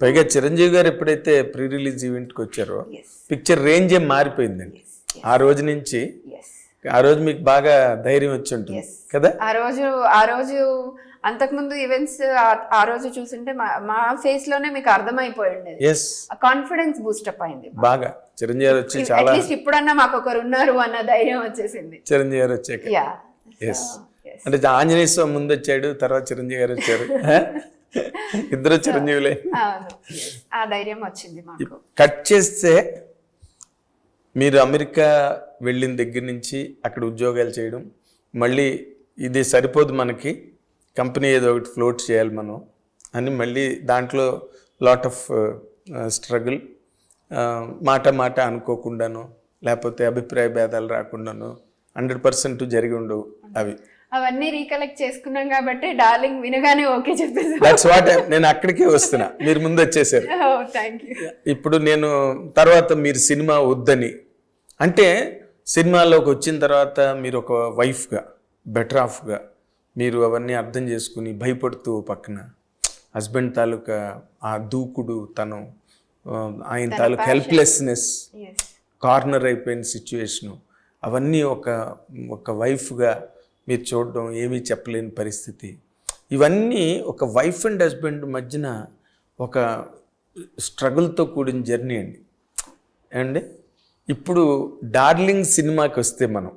పైగా చిరంజీవి గారు ఎప్పుడైతే ప్రీ రిలీజ్ ఈవెంట్కి వచ్చారో పిక్చర్ రేంజ్ ఏం మారిపోయిందండి. ఆ రోజు నుంచి ఆ రోజు మీకు బాగా ధైర్యం వచ్చి ఉంటుంది కదా. ఆ రోజు అంతకుముందు ఈవెంట్స్ ఆ రోజు చూస్తుంటే మా ఫేస్ లోనే మీకు అర్థమైపోయి ఉండేది. కాన్ఫిడెన్స్ బూస్టప్ అయింది బాగా. చిరంజీవి గారు వచ్చి చాలా, అట్లీస్ట్ ఇప్పుడన్నా మాకు ఒకరు ఉన్నారు అన్న ధైర్యం వచ్చేసింది చిరంజీవి గారు వచ్చాక. అంటే ఆంజనేయ స్వామి ముందు వచ్చాడు, తర్వాత చిరంజీవి గారు వచ్చారు. ఇద్దరు చిరంజీవులే. ఆ ధైర్యం వచ్చింది మాకు. కట్ చేస్తే మీరు అమెరికా వెళ్ళిన దగ్గర నుంచి అక్కడ ఉద్యోగాలు చేయడం, మళ్ళీ ఇది సరిపోదు మనకి, కంపెనీ ఏదో ఒకటి ఫ్లోట్ చేయాలి మనం అని, మళ్ళీ దాంట్లో లాట్ ఆఫ్ స్ట్రగుల్, మాట అనుకోకుండాను, లేకపోతే అభిప్రాయ భేదాలు రాకుండాను 100% జరిగి ఉండవు. అవన్నీ రీకలెక్ట్ చేసుకున్నాం కాబట్టి డార్లింగ్ వినగానే ఓకే చెప్పేసి. దట్స్ వాట్, నేను అక్కడికే వస్తున్నా, మీరు ముందు వచ్చేసారు. ఇప్పుడు నేను తర్వాత మీరు సినిమా వద్దని అంటే, సినిమాలోకి వచ్చిన తర్వాత మీరు ఒక వైఫ్గా, బెటర్ ఆఫ్గా, మీరు అవన్నీ అర్థం చేసుకుని భయపడుతూ పక్కన హస్బెండ్ తాలూకా ఆ దూకుడు, తను ఆయన తాలూకా హెల్ప్లెస్నెస్, కార్నర్ అయిపోయిన సిచ్యువేషను, అవన్నీ ఒక వైఫ్గా మీరు చూడడం, ఏమీ చెప్పలేని పరిస్థితి, ఇవన్నీ ఒక వైఫ్ అండ్ హస్బెండ్ మధ్యన ఒక స్ట్రగుల్తో కూడిన జర్నీ అండి. అండి ఇప్పుడు డార్లింగ్ సినిమాకి వస్తే మనం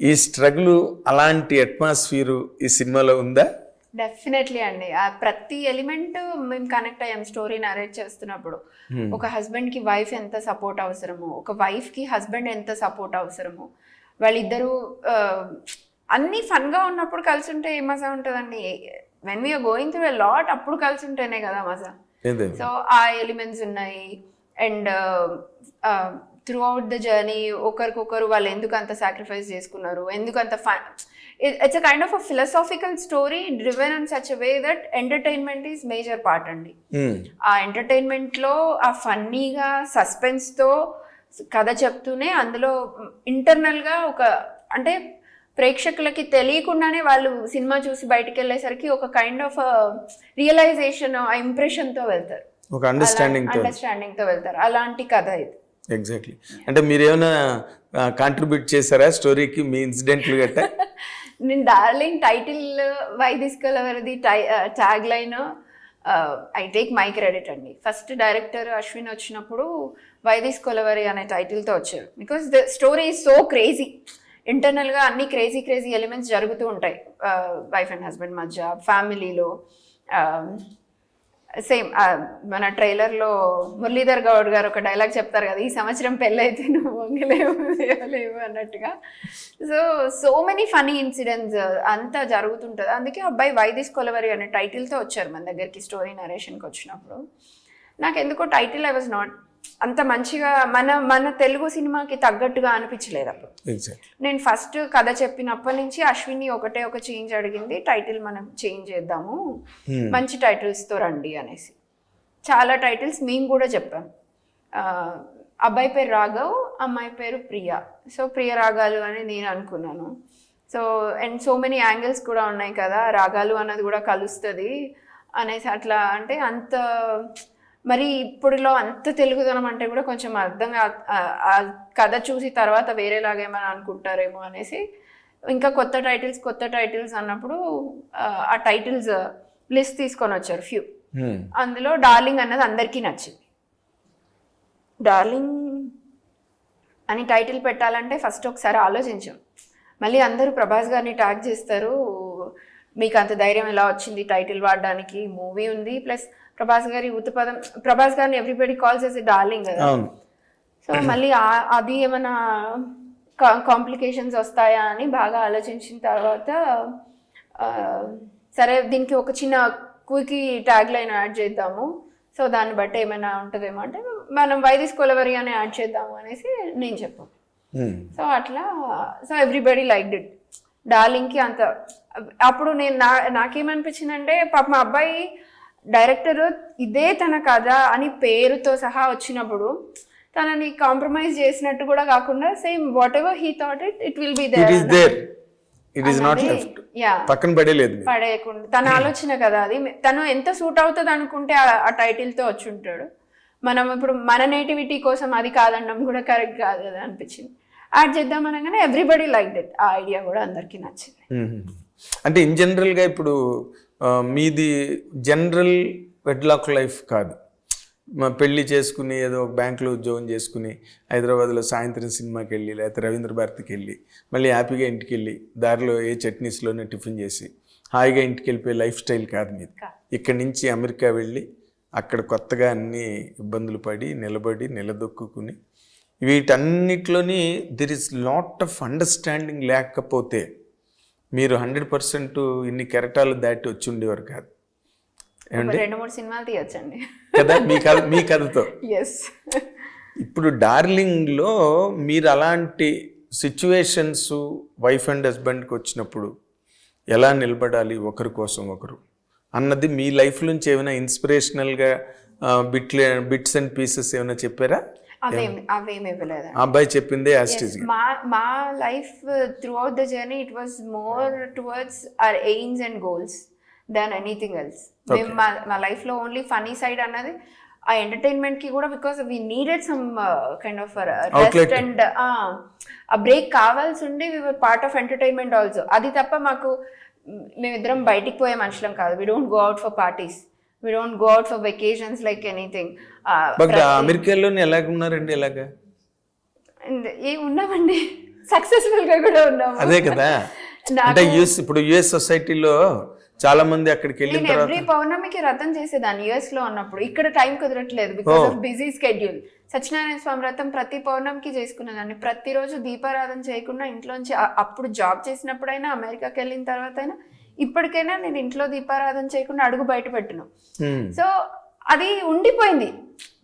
ఈ స్ట్రగుల్ అలాంటి అట్మాస్ఫియరు ఈ సినిమాలో ఉందా? డెఫినెట్లీ అండి. ఆ ప్రతి ఎలిమెంట్ మేము కనెక్ట్ అయ్యాం స్టోరీ నరేట్ చేస్తున్నప్పుడు. ఒక హస్బెండ్ కి వైఫ్ ఎంత సపోర్ట్ అవసరమో, ఒక వైఫ్ కి హస్బెండ్ ఎంత సపోర్ట్ అవసరమో, వాళ్ళిద్దరూ అన్ని ఫన్ గా ఉన్నప్పుడు కలిసి ఉంటే ఏ మజా ఉంటుందండి. When we are going through a lot అప్పుడు కలిసి ఉంటేనే కదా మజా. సో ఆ ఎలిమెంట్స్ ఉన్నాయి. And throughout the journey ఒకరికొకరు వాళ్ళు ఎందుకు అంత సాక్రిఫైస్ చేసుకున్నారు, ఎందుకు అంత fun. It's a kind of a philosophical story driven in such a way that entertainment is major part అండి. ఆ ఎంటర్టైన్మెంట్ లో ఆ ఫన్నీగా సస్పెన్స్ తో కథ చెప్తూనే అందులో ఇంటర్నల్ గా ఒక అంటే ప్రేక్షకులకి తెలియకుండానే వాళ్ళు సినిమా చూసి బయటకు వెళ్ళేసరికి ఒక కైండ్ ఆఫ్ రియలైజేషన్, ఆ ఇంప్రెషన్ తో వెళ్తారు, ఒక అండర్స్టాండింగ్ తో వెళ్తారు. అలాంటి కథ ఇది. ఎగ్జాక్ట్లీ. అంటే మీరు ఏమైనా కాంట్రిబ్యూట్ చేశారా స్టోరీకి, మీ ఇన్సిడెంట్లు గట్ట? నేను darling title why దిస్కలవరిది tag line I take my credit అండి. ఫస్ట్ డైరెక్టర్ అశ్విన్ వచ్చినప్పుడు వై దిస్ కొలవరి అనే టైటిల్తో వచ్చారు. Because the story is so crazy. ఇంటర్నల్గా అన్ని క్రేజీ ఎలిమెంట్స్ జరుగుతూ ఉంటాయి వైఫ్ అండ్ హస్బెండ్ మధ్య, ఫ్యామిలీలో. సేమ్ మన ట్రైలర్లో మురళీధర్ గౌడ్ గారు ఒక డైలాగ్ చెప్తారు కదా, ఈ సంవత్సరం పెళ్ళైతే నువ్వు వంగలేవు అన్నట్టుగా. సో మెనీ ఫనీ ఇన్సిడెంట్స్ అంతా జరుగుతుంటుంది. అందుకే అబ్బాయి వై దిస్ కొలవరి అనే టైటిల్తో వచ్చారు మన దగ్గరికి స్టోరీ నరేషన్కి వచ్చినప్పుడు. నాకు ఎందుకో టైటిల్ ఐ వాజ్ నాట్ అంత మంచిగా మన తెలుగు సినిమాకి తగ్గట్టుగా అనిపించలేదు అప్పుడు. నేను ఫస్ట్ కథ చెప్పినప్పటి నుంచి అశ్విని ఒకటే ఒక చేంజ్ అడిగింది, టైటిల్ మనం చేంజ్ చేద్దాము, మంచి టైటిల్స్తో రండి అనేసి. చాలా టైటిల్స్ మేము కూడా చెప్పాం. అబ్బాయి పేరు రాఘవ్, అమ్మాయి పేరు ప్రియా. సో ప్రియ రాగాలు అని నేను అనుకున్నాను. So and so many angles కూడా ఉన్నాయి కదా, రాగాలు అన్నది కూడా కలుస్తుంది అనేసి. అట్లా అంటే అంత మరి ఇప్పుడులో అంత తెలుగుదనం అంటే కూడా కొంచెం అర్థంగా ఆ కథ చూసి తర్వాత వేరేలాగేమని అనుకుంటారేమో అనేసి ఇంకా కొత్త టైటిల్స్ అన్నప్పుడు ఆ టైటిల్స్ లిస్ట్ తీసుకొని వచ్చారు ఫ్యూ. అందులో డార్లింగ్ అన్నది అందరికీ నచ్చింది. డార్లింగ్ అని టైటిల్ పెట్టాలంటే ఫస్ట్ ఒకసారి ఆలోచించాం. మళ్ళీ అందరూ ప్రభాస్ గారిని ట్యాగ్ చేస్తారు, మీకు అంత ధైర్యం ఎలా వచ్చింది టైటిల్ వాడడానికి, మూవీ ఉంది ప్లస్ ప్రభాస్ గారి ఉత్పదం, ప్రభాస్ గారిని ఎవ్రీబడి కాల్స్ ఎస్ డార్లింగ్ కదా. సో మళ్ళీ అది ఏమైనా కాంప్లికేషన్స్ వస్తాయా అని బాగా ఆలోచించిన తర్వాత సరే దీనికి ఒక చిన్న క్విక్ ట్యాగ్ లైన్ యాడ్ చేద్దాము, సో దాన్ని బట్టి ఏమైనా ఉంటుందేమో అంటే మనం వై దిస్ కొలవరి అని యాడ్ చేద్దాము అనేసి నేను చెప్పాను. సో అట్లా సో ఎవ్రీబడి లైక్డ్ ఇట్. డార్లింగ్కి అంత అప్పుడు నేను నాకేమనిపించిందంటే పాప మా అబ్బాయి డైరెక్టర్ ఇదే తన కథ అని పేరుతో సహా వచ్చినప్పుడు తనని కాంప్రమైజ్ చేసినట్టు కూడా కాకుండా same whatever he thought it will be there, it is not left, పక్కన పడేయకుండా తన ఆలోచన కదా అది. తను ఎంత సూట్ అవుతుంది అనుకుంటే ఆ టైటిల్తో వచ్చి ఉంటాడు. మనం ఇప్పుడు మన నేటివిటీ కోసం అది కాదనడం కూడా కరెక్ట్ కాదు కదా అనిపించింది. యాడ్ చేద్దాం అనగానే ఎవ్రీబడి లైక్ ఇట్. ఆ ఐడియా కూడా అందరికీ నచ్చింది. అంటే ఇన్ జనరల్గా ఇప్పుడు మీది జనరల్ వెడ్లాక్ లైఫ్ కాదు. పెళ్ళి చేసుకుని ఏదో బ్యాంకులో ఉద్యోగం చేసుకుని హైదరాబాద్లో సాయంత్రం సినిమాకి వెళ్ళి లేకపోతే రవీంద్ర భారతికి వెళ్ళి మళ్ళీ హ్యాపీగా ఇంటికి వెళ్ళి దారిలో ఏ చట్నీస్లోనే టిఫిన్ చేసి హాయిగా ఇంటికి వెళ్ళిపోయే లైఫ్ స్టైల్ కాదు మీది. ఇక్కడి నుంచి అమెరికా వెళ్ళి అక్కడ కొత్తగా అన్ని ఇబ్బందులు పడి నిలదొక్కుని వీటన్నిటిలోని there is lot of understanding లేకపోతే మీరు 100% ఇన్ని కెరటాలు దాటి వచ్చి ఉండేవారు కాదు. 2-3 సినిమాలు తీయొచ్చండి కదా మీ కథతో. ఇప్పుడు డార్లింగ్లో మీరు అలాంటి సిచ్యువేషన్స్ వైఫ్ అండ్ హస్బెండ్కి వచ్చినప్పుడు ఎలా నిలబడాలి ఒకరి కోసం ఒకరు అన్నది మీ లైఫ్ నుంచి ఏమైనా ఇన్స్పిరేషనల్గా బిట్స్ అండ్ పీసెస్ ఏమైనా చెప్పారా? అవేమి ఇవ్వలేదు. ఆ అబ్బాయి చెప్పిందే యాస్టిజ్. మా life through out the journey it was more towards our aims and goals than anything else. మేము మా లైఫ్లో ఓన్లీ ఫనీ సైడ్ అన్నది ఆ ఎంటర్టైన్మెంట్ కి కూడా, because we needed some kind of rest and ఆ బ్రేక్ కావాల్సి ఉండి we were part of entertainment also. అది తప్ప మాకు మేమిద్దరం బయటికి పోయే మనుషులం కాదు. We don't go out for parties, we don't go out for vacations like anything. అమెరికాలోనే ఎలాగున్నారండి? ఎలాగా ఉన్నామండి, సక్సెస్ఫుల్ గా కూడా ఉన్నాము. అదే కదా, అంటే ఇప్పుడు యుఎస్ సొసైటీలో చాలా మంది అక్కడికి వెళ్ళిన నేను ఎవ్రీ పౌర్ణమికి వ్రతం చేసేదాన్ని యుఎస్ లో ఉన్నప్పుడు. ఇక్కడ టైం కుదరట్లేదు because of busy schedule. Satyanarayana Swamy వ్రతం ప్రతి పౌర్ణమికి చేసుకునేదాన్ని. ప్రతిరోజు దీపారాధన చేయకుండా ఇంట్లోంచి, అప్పుడు జాబ్ చేసినప్పుడైనా, అమెరికాకి వెళ్ళిన తర్వాత అయినా, ఇప్పటికైనా నేను ఇంట్లో దీపారాధన చేయకుండా అడుగు బయట పెట్టను. సో అది ఉండిపోయింది,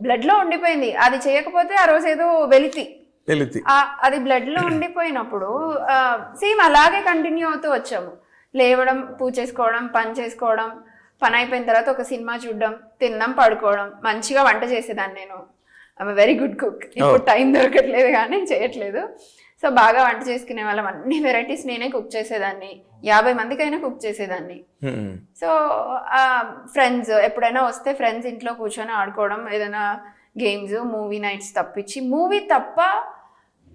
బ్లడ్ లో ఉండిపోయింది. అది చేయకపోతే ఆ రోజు ఏదో వెలితి, అది బ్లడ్ లో ఉండిపోయినప్పుడు సేమ్ అలాగే కంటిన్యూ అవుతూ వచ్చాము. లేవడం, పూజ చేసుకోవడం, పని చేసుకోవడం, పని అయిపోయిన తర్వాత ఒక సినిమా చూడడం, తినడం, పడుకోవడం. మంచిగా వంట చేసేదాన్ని నేను. I'm very good cook. ఇప్పుడు టైం దొరకట్లేదు కానీ చేయట్లేదు. సో బాగా వంట చేసుకునే వాళ్ళం. అన్ని వెరైటీస్ నేనే కుక్ చేసేదాన్ని. 50 మందికైనా కుక్ చేసేదాన్ని. సో ఫ్రెండ్స్ ఎప్పుడైనా వస్తే ఫ్రెండ్స్ ఇంట్లో కూర్చొని ఆడుకోవడం, ఏదైనా గేమ్స్, మూవీ నైట్స్ తప్పించి. మూవీ తప్ప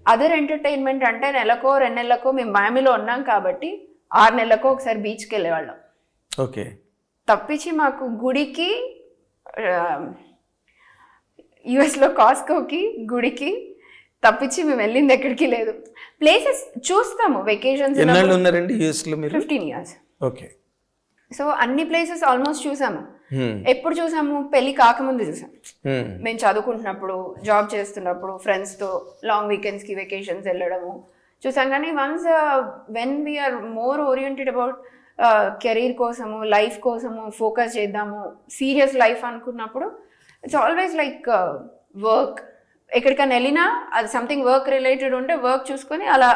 అదర్ ఎంటర్టైన్మెంట్ అంటే నెలకో 2 నెలలకో మేము మైమీలో ఉన్నాం కాబట్టి 6 నెలలకో ఒకసారి బీచ్కి వెళ్ళేవాళ్ళం. ఓకే. తప్పించి మాకు గుడికి, యుఎస్లో కాస్కోకి, గుడికి తప్పించి మేము వెళ్ళింది ఎక్కడికి లేదు. ప్లేసెస్ చూస్తాము వెకేషన్స్. 15 years. ఓకే. సో అన్ని ప్లేసెస్ ఆల్మోస్ట్ చూసాము. ఎప్పుడు చూసాము? పెళ్లి కాకముందు చూసాం. మేము చదువుకుంటున్నప్పుడు, జాబ్ చేస్తున్నప్పుడు, ఫ్రెండ్స్తో లాంగ్ వీకెండ్స్కి వెకేషన్స్ వెళ్ళడము చూసాం. కానీ once when we are more oriented about career కోసము, లైఫ్ కోసము ఫోకస్ చేద్దాము, సీరియస్ లైఫ్ అనుకున్నప్పుడు ఇట్స్ ఆల్వేస్ లైక్ వర్క్. ఎక్కడికైనా వెళ్ళినా అది సంథింగ్ వర్క్ రిలేటెడ్ ఉంటే వర్క్ చూసుకొని అలా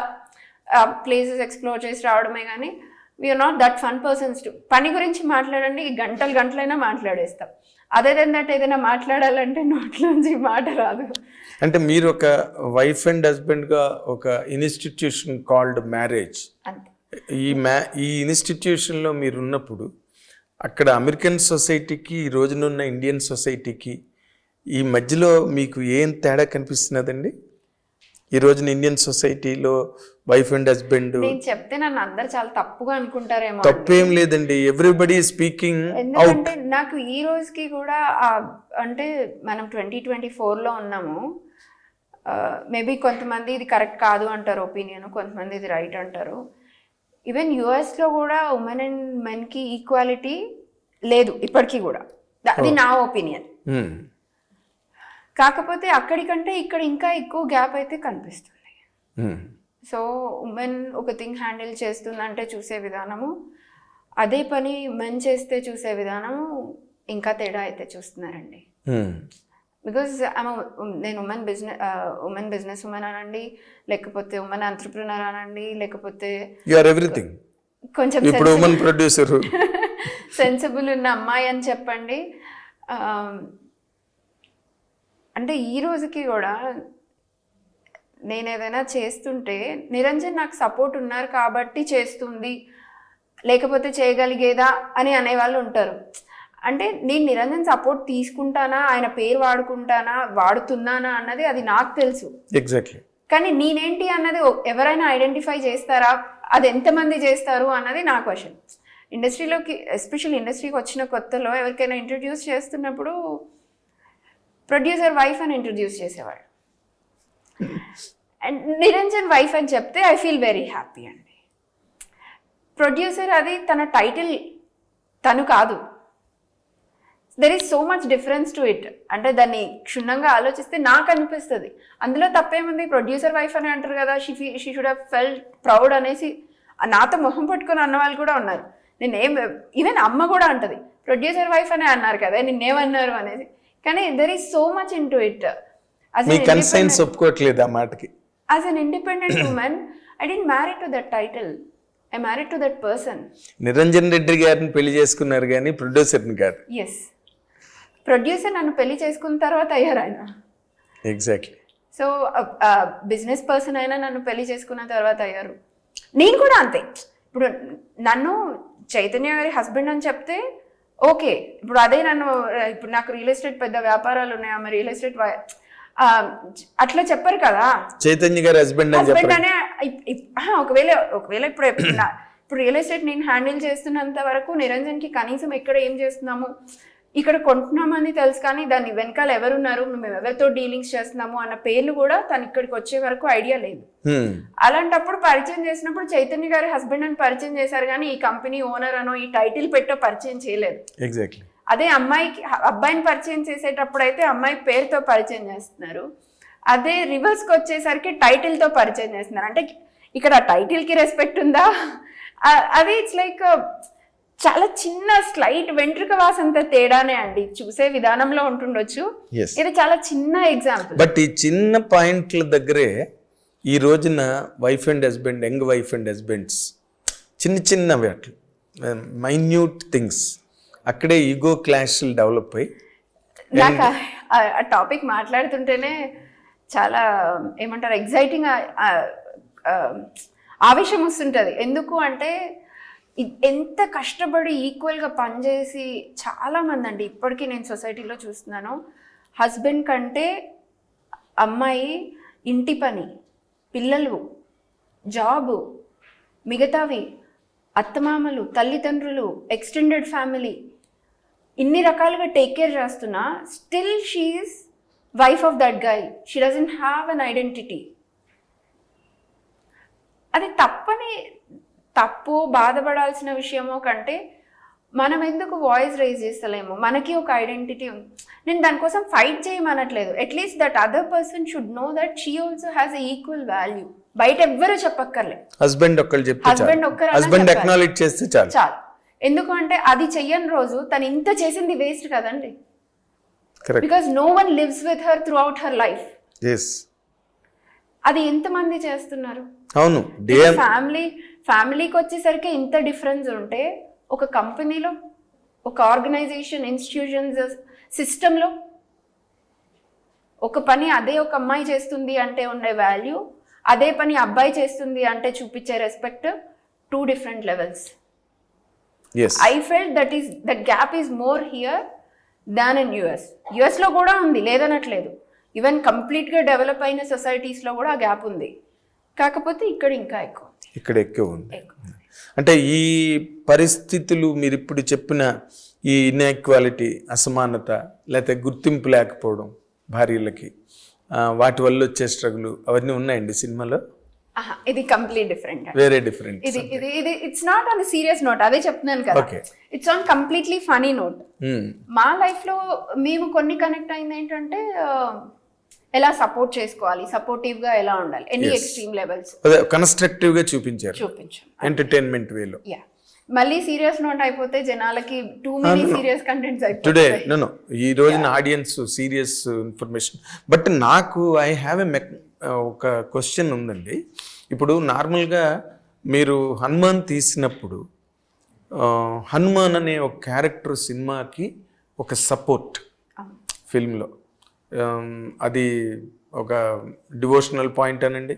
ప్లేసెస్ ఎక్స్ప్లోర్ చేసి రావడమే. కానీ we are not that fun persons too. పని గురించి మాట్లాడండి, గంటలైనా మాట్లాడేస్తాం. అదే దట్ ఏదైనా మాట్లాడాలంటే నోట్లోంచి మాట రాదు. అంటే మీరు ఒక వైఫ్ అండ్ హస్బెండ్ గా ఒక ఇన్స్టిట్యూషన్ కాల్డ్ మ్యారేజ్, ఈ ఇన్స్టిట్యూషన్ లో మీరు ఉన్నప్పుడు అక్కడ అమెరికన్ సొసైటీకి, ఈ రోజునున్న ఇండియన్ సొసైటీకి ఈ మధ్యలో మీకు ఏం తేడా కనిపిస్తున్నదండి? ఈ రోజున ఇండియన్ సొసైటీలో వైఫ్ అండ్ హస్బెండ్ నేను చెప్తే నన్ను అందరు చాలా తప్పుగా అనుకుంటారేమో. తప్పేం లేదండి, ఎవ్రీబడి స్పీకింగ్. ఎందుకంటే నాకు ఈ రోజుకి కూడా అంటే మనం 2024లో ఉన్నాము. మేబీ కొంతమంది ఇది కరెక్ట్ కాదు అంటారు ఒపీనియన్, కొంతమంది ఇది రైట్ అంటారు. ఈవెన్ యుఎస్లో కూడా ఉమెన్ అండ్ మెన్కి ఈక్వాలిటీ లేదు ఇప్పటికీ కూడా. అది నా ఒపీనియన్. కాకపోతే అక్కడికంటే ఇక్కడ ఇంకా ఎక్కువ గ్యాప్ అయితే కనిపిస్తుంది. సో ఉమెన్ ఒక థింగ్ హ్యాండిల్ చేస్తుందంటే చూసే విధానము, అదే పని మెన్ చేస్తే చూసే విధానము ఇంకా తేడా అయితే చూస్తున్నారండి. బికాజ్ నేను ఉమెన్ బిజినెస్ ఉమెన్ అనండి, లేకపోతే ఉమెన్ ఎంటర్‌ప్రెన్యూర్ అనండి, లేకపోతే కొంచెం సెన్సిబుల్ ఉన్న అమ్మాయి అని చెప్పండి. అంటే ఈ రోజుకి కూడా నేను ఏదైనా చేస్తుంటే నిరంజన్ నాకు సపోర్ట్ ఉన్నారు కాబట్టి చేస్తుంది, లేకపోతే చేయగలిగేదా అని అనేవాళ్ళు ఉంటారు. అంటే నేను నిరంజన్ సపోర్ట్ తీసుకుంటానా, ఆయన పేరు వాడుతున్నానా అన్నది అది నాకు తెలుసు. ఎగ్జాక్ట్లీ. కానీ నేనేంటి అన్నది ఎవరైనా ఐడెంటిఫై చేస్తారా, అది ఎంతమంది చేస్తారు అన్నది నా క్వశ్చన్. ఇండస్ట్రీలోకి, ఎస్పెషల్లీ ఇండస్ట్రీకి వచ్చిన కొత్తలో ఎవరికైనా ఇంట్రడ్యూస్ చేస్తున్నప్పుడు ప్రొడ్యూసర్ వైఫ్ అని ఇంట్రడ్యూస్ చేసేవాడు. అండ్ నిరంజన్ వైఫ్ అని చెప్తే ఐ ఫీల్ వెరీ హ్యాపీ అండి. ప్రొడ్యూసర్ అది తన టైటిల్, తను కాదు. There is so much difference to it. అంటే దాన్ని క్షుణ్ణంగా ఆలోచిస్తే నాకు అనిపిస్తుంది అందులో తప్పేముంది. ప్రొడ్యూసర్ వైఫ్ అని అంటారు కదా, she should have felt proud అనేసి నాతో మొహం పట్టుకొని అన్న వాళ్ళు కూడా ఉన్నారు. ఈవెన్ అమ్మ కూడా అంటది ప్రొడ్యూసర్ వైఫ్ అనే అన్నారు కదా, నిన్నేమన్నారు అనేది. కానీ there is so much in to it. As an independent woman, I didn't marry to that title. I married to that person. Niranjan Reddy గారిని పెళ్లి చేసుకున్నారు కానీ ప్రొడ్యూసర్ని కాదు. Yes. ప్రొడ్యూసర్ నన్ను పెళ్లి చేసుకున్న తర్వాత అయ్యారు ఆయన. ఎగ్జాక్ట్లీ. సో బిజినెస్ పర్సన్ అయినా నన్ను పెళ్లి చేసుకున్న తర్వాత అయ్యారు. నేను కూడా అంతే. ఇప్పుడు నన్ను చైతన్య గారి హస్బెండ్ అని చెప్తే ఓకే, ఇప్పుడు అదే నన్ను ఇప్పుడు నాకు రియల్ ఎస్టేట్ పెద్ద వ్యాపారాలు ఉన్నాయి, ఆమె రియల్ ఎస్టేట్ అట్లా చెప్పరు కదా. చైతన్య గారి హస్బెండ్ అనే ఒకవేళ ఇప్పుడు రియల్ ఎస్టేట్ నేను హ్యాండిల్ చేస్తున్నంత వరకు నిరంజన్కి కనీసం ఎక్కడ ఏం చేస్తున్నాము, ఇక్కడ కొంటున్నామని తెలుసు, కానీ దాని వెనకాల ఎవరున్నారు, మేము ఎవరితో డీలింగ్స్ చేస్తున్నాము అన్న పేర్లు కూడా తను ఇక్కడికి వచ్చే వరకు ఐడియా లేదు. అలాంటప్పుడు పరిచయం చేసినప్పుడు చైతన్య గారి హస్బెండ్ అని పరిచయం చేశారు, కానీ ఈ కంపెనీ ఓనర్ అనో ఈ టైటిల్ పెట్టో పరిచయం చేయలేదు. ఎగ్జాక్ట్లీ. అదే అబ్బాయిని పరిచయం చేసేటప్పుడు అయితే అమ్మాయి పేరుతో పరిచయం చేస్తున్నారు. అదే రివర్స్కి వచ్చేసరికి టైటిల్తో పరిచయం చేస్తున్నారు. అంటే ఇక్కడ టైటిల్కి రెస్పెక్ట్ ఉందా? అది ఇట్స్ లైక్ చాలా చిన్న స్లైట్ వెంట్రుక వాసంత తేడానే అండి, చూసే విధానంలో ఉంటుండొచ్చు. ఇది చాలా చిన్న ఎగ్జాంపుల్. బట్ ఈ చిన్న పాయింట్ల దగ్గరే ఈ రోజున wife and husband, young wife and husbands చిన్నవి అట్లా మైన్యూట్ థింగ్స్ అక్కడే ఈగో క్లాష్లు డెవలప్ అయ్యి నాకు ఆ టాపిక్ మాట్లాడుతుంటేనే చాలా ఏమంటారు ఎగ్జైటింగ్, ఆవేశం వస్తుంటుంది. ఎందుకు అంటే ఎంత కష్టపడి ఈక్వల్గా పనిచేసి చాలామంది అండి ఇప్పటికీ నేను సొసైటీలో చూస్తున్నాను, హస్బెండ్ కంటే అమ్మాయి ఇంటి పని, పిల్లలు, జాబు, మిగతావి, అత్తమామలు, తల్లిదండ్రులు, ఎక్స్టెండెడ్ ఫ్యామిలీ, ఇన్ని రకాలుగా టేక్ కేర్ చేస్తున్నా still she is wife of that guy. She doesn't have an identity. అది తప్పు బాధపడాల్సిన విషయమో కంటే మనం ఎందుకు వాయిస్ రైజ్ చేస్తలేము, మనకి ఒక ఐడెంటిటీ ఉంది. నేను దానికోసం ఫైట్ చేయమనట్లేదు. At least that other person should know that she also has equal value. బయట ఎవ్వరూ చెప్పక్కర్లే, హస్బెండ్ ఒక్కరు అక్నాలెడ్జ్ చేస్తే చాలు. ఎందుకు అంటే అది చెయ్యని రోజు తను ఇంత చేసింది వేస్ట్ కదండి. Because no one lives with her throughout her life. అది ఎంతమంది చేస్తున్నారు? అవును. ఫ్యామిలీకి వచ్చేసరికి ఇంత డిఫరెన్స్ ఉంటే ఒక కంపెనీలో, ఒక ఆర్గనైజేషన్, ఇన్స్టిట్యూషన్స్, సిస్టంలో ఒక పని అదే ఒక అమ్మాయి చేస్తుంది అంటే ఉండే వాల్యూ, అదే పని అబ్బాయి చేస్తుంది అంటే చూపించే respect, 2 different levels. I felt that gap is more here than in US లో కూడా ఉంది, లేదనట్లేదు. ఈవెన్ కంప్లీట్గా డెవలప్ అయిన సొసైటీస్లో కూడా ఆ గ్యాప్ ఉంది. కాకపోతే ఇక్కడ ఇంకా ఎక్కువ ఉంది. అంటే ఈ పరిస్థితులు మీరు ఇప్పుడు చెప్పిన ఈ ఇన్ఈక్వాలిటీ, అసమానత, లేకపోతే గుర్తింపు లేకపోవడం భార్యలకి, వాటి వల్ల వచ్చే స్ట్రగుల్ అవన్నీ ఉన్నాయండి సినిమాలో? ఇది కంప్లీట్ డిఫరెంట్, వేరే డిఫరెంట్. ఇది it's not on serious note, అదే చెప్తున్నాను కదా. It's on completely funny note. మా లైఫ్ లో మేము కొన్ని కనెక్ట్ అయింది ఏంటంటే ఎలా సపోర్ట్ చేసుకోవాలి, సపోర్టివ్ గా ఎలా ఉండాలి, ఎనీ ఎక్స్ట్రీమ్ లెవెల్స్ కన్స్ట్రక్టివ్ గా చూపించాం ఎంటర్టైన్మెంట్ వేలో. మళ్ళీ సీరియస్ నోట్ అయిపోతే జనాలకి too many serious contents today no ఈ రోజున ఆడియన్స్ సీరియస్ ఇన్ఫర్మేషన్. బట్ నాకు ఐ హ్యావ్ ఒక క్వశ్చన్ ఉందండి. ఇప్పుడు నార్మల్గా మీరు హనుమాన్ తీసినప్పుడు హనుమాన్ అనే ఒక క్యారెక్టర్ సినిమాకి ఒక సపోర్ట్ ఫిల్మ్లో, అది ఒక డివోషనల్ పాయింట్ అనండి,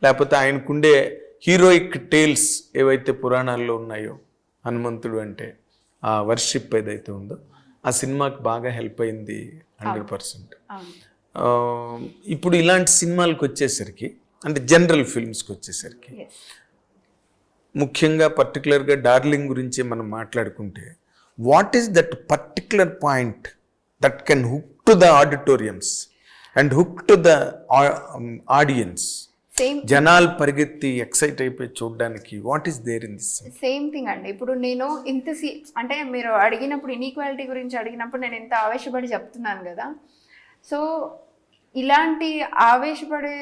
లేకపోతే ఆయనకుండే హీరోయిక్ టేల్స్ ఏవైతే పురాణాల్లో ఉన్నాయో హనుమంతుడు అంటే ఆ వర్షిప్ ఏదైతే ఉందో ఆ సినిమాకి బాగా హెల్ప్ అయింది 100%. ఇప్పుడు ఇలాంటి సినిమాలకు వచ్చేసరికి, అంటే జనరల్ ఫిల్మ్స్కి వచ్చేసరికి, ముఖ్యంగా పర్టికులర్గా డార్లింగ్ గురించి మనం మాట్లాడుకుంటే, what is that particular point that can hook to the auditoriums and hook to the audience? జనాలు పరిగెత్తి ఎక్సైట్ అయిపోయి చూడడానికి what is there in this? Same thing అండి. ఇప్పుడు నేను ఇంత అంటే మీరు అడిగినప్పుడు ఇన్ఈక్వాలిటీ గురించి అడిగినప్పుడు నేను ఎంత ఆవేశపడి చెప్తున్నాను కదా. సో ఇలాంటి ఆవేశపడే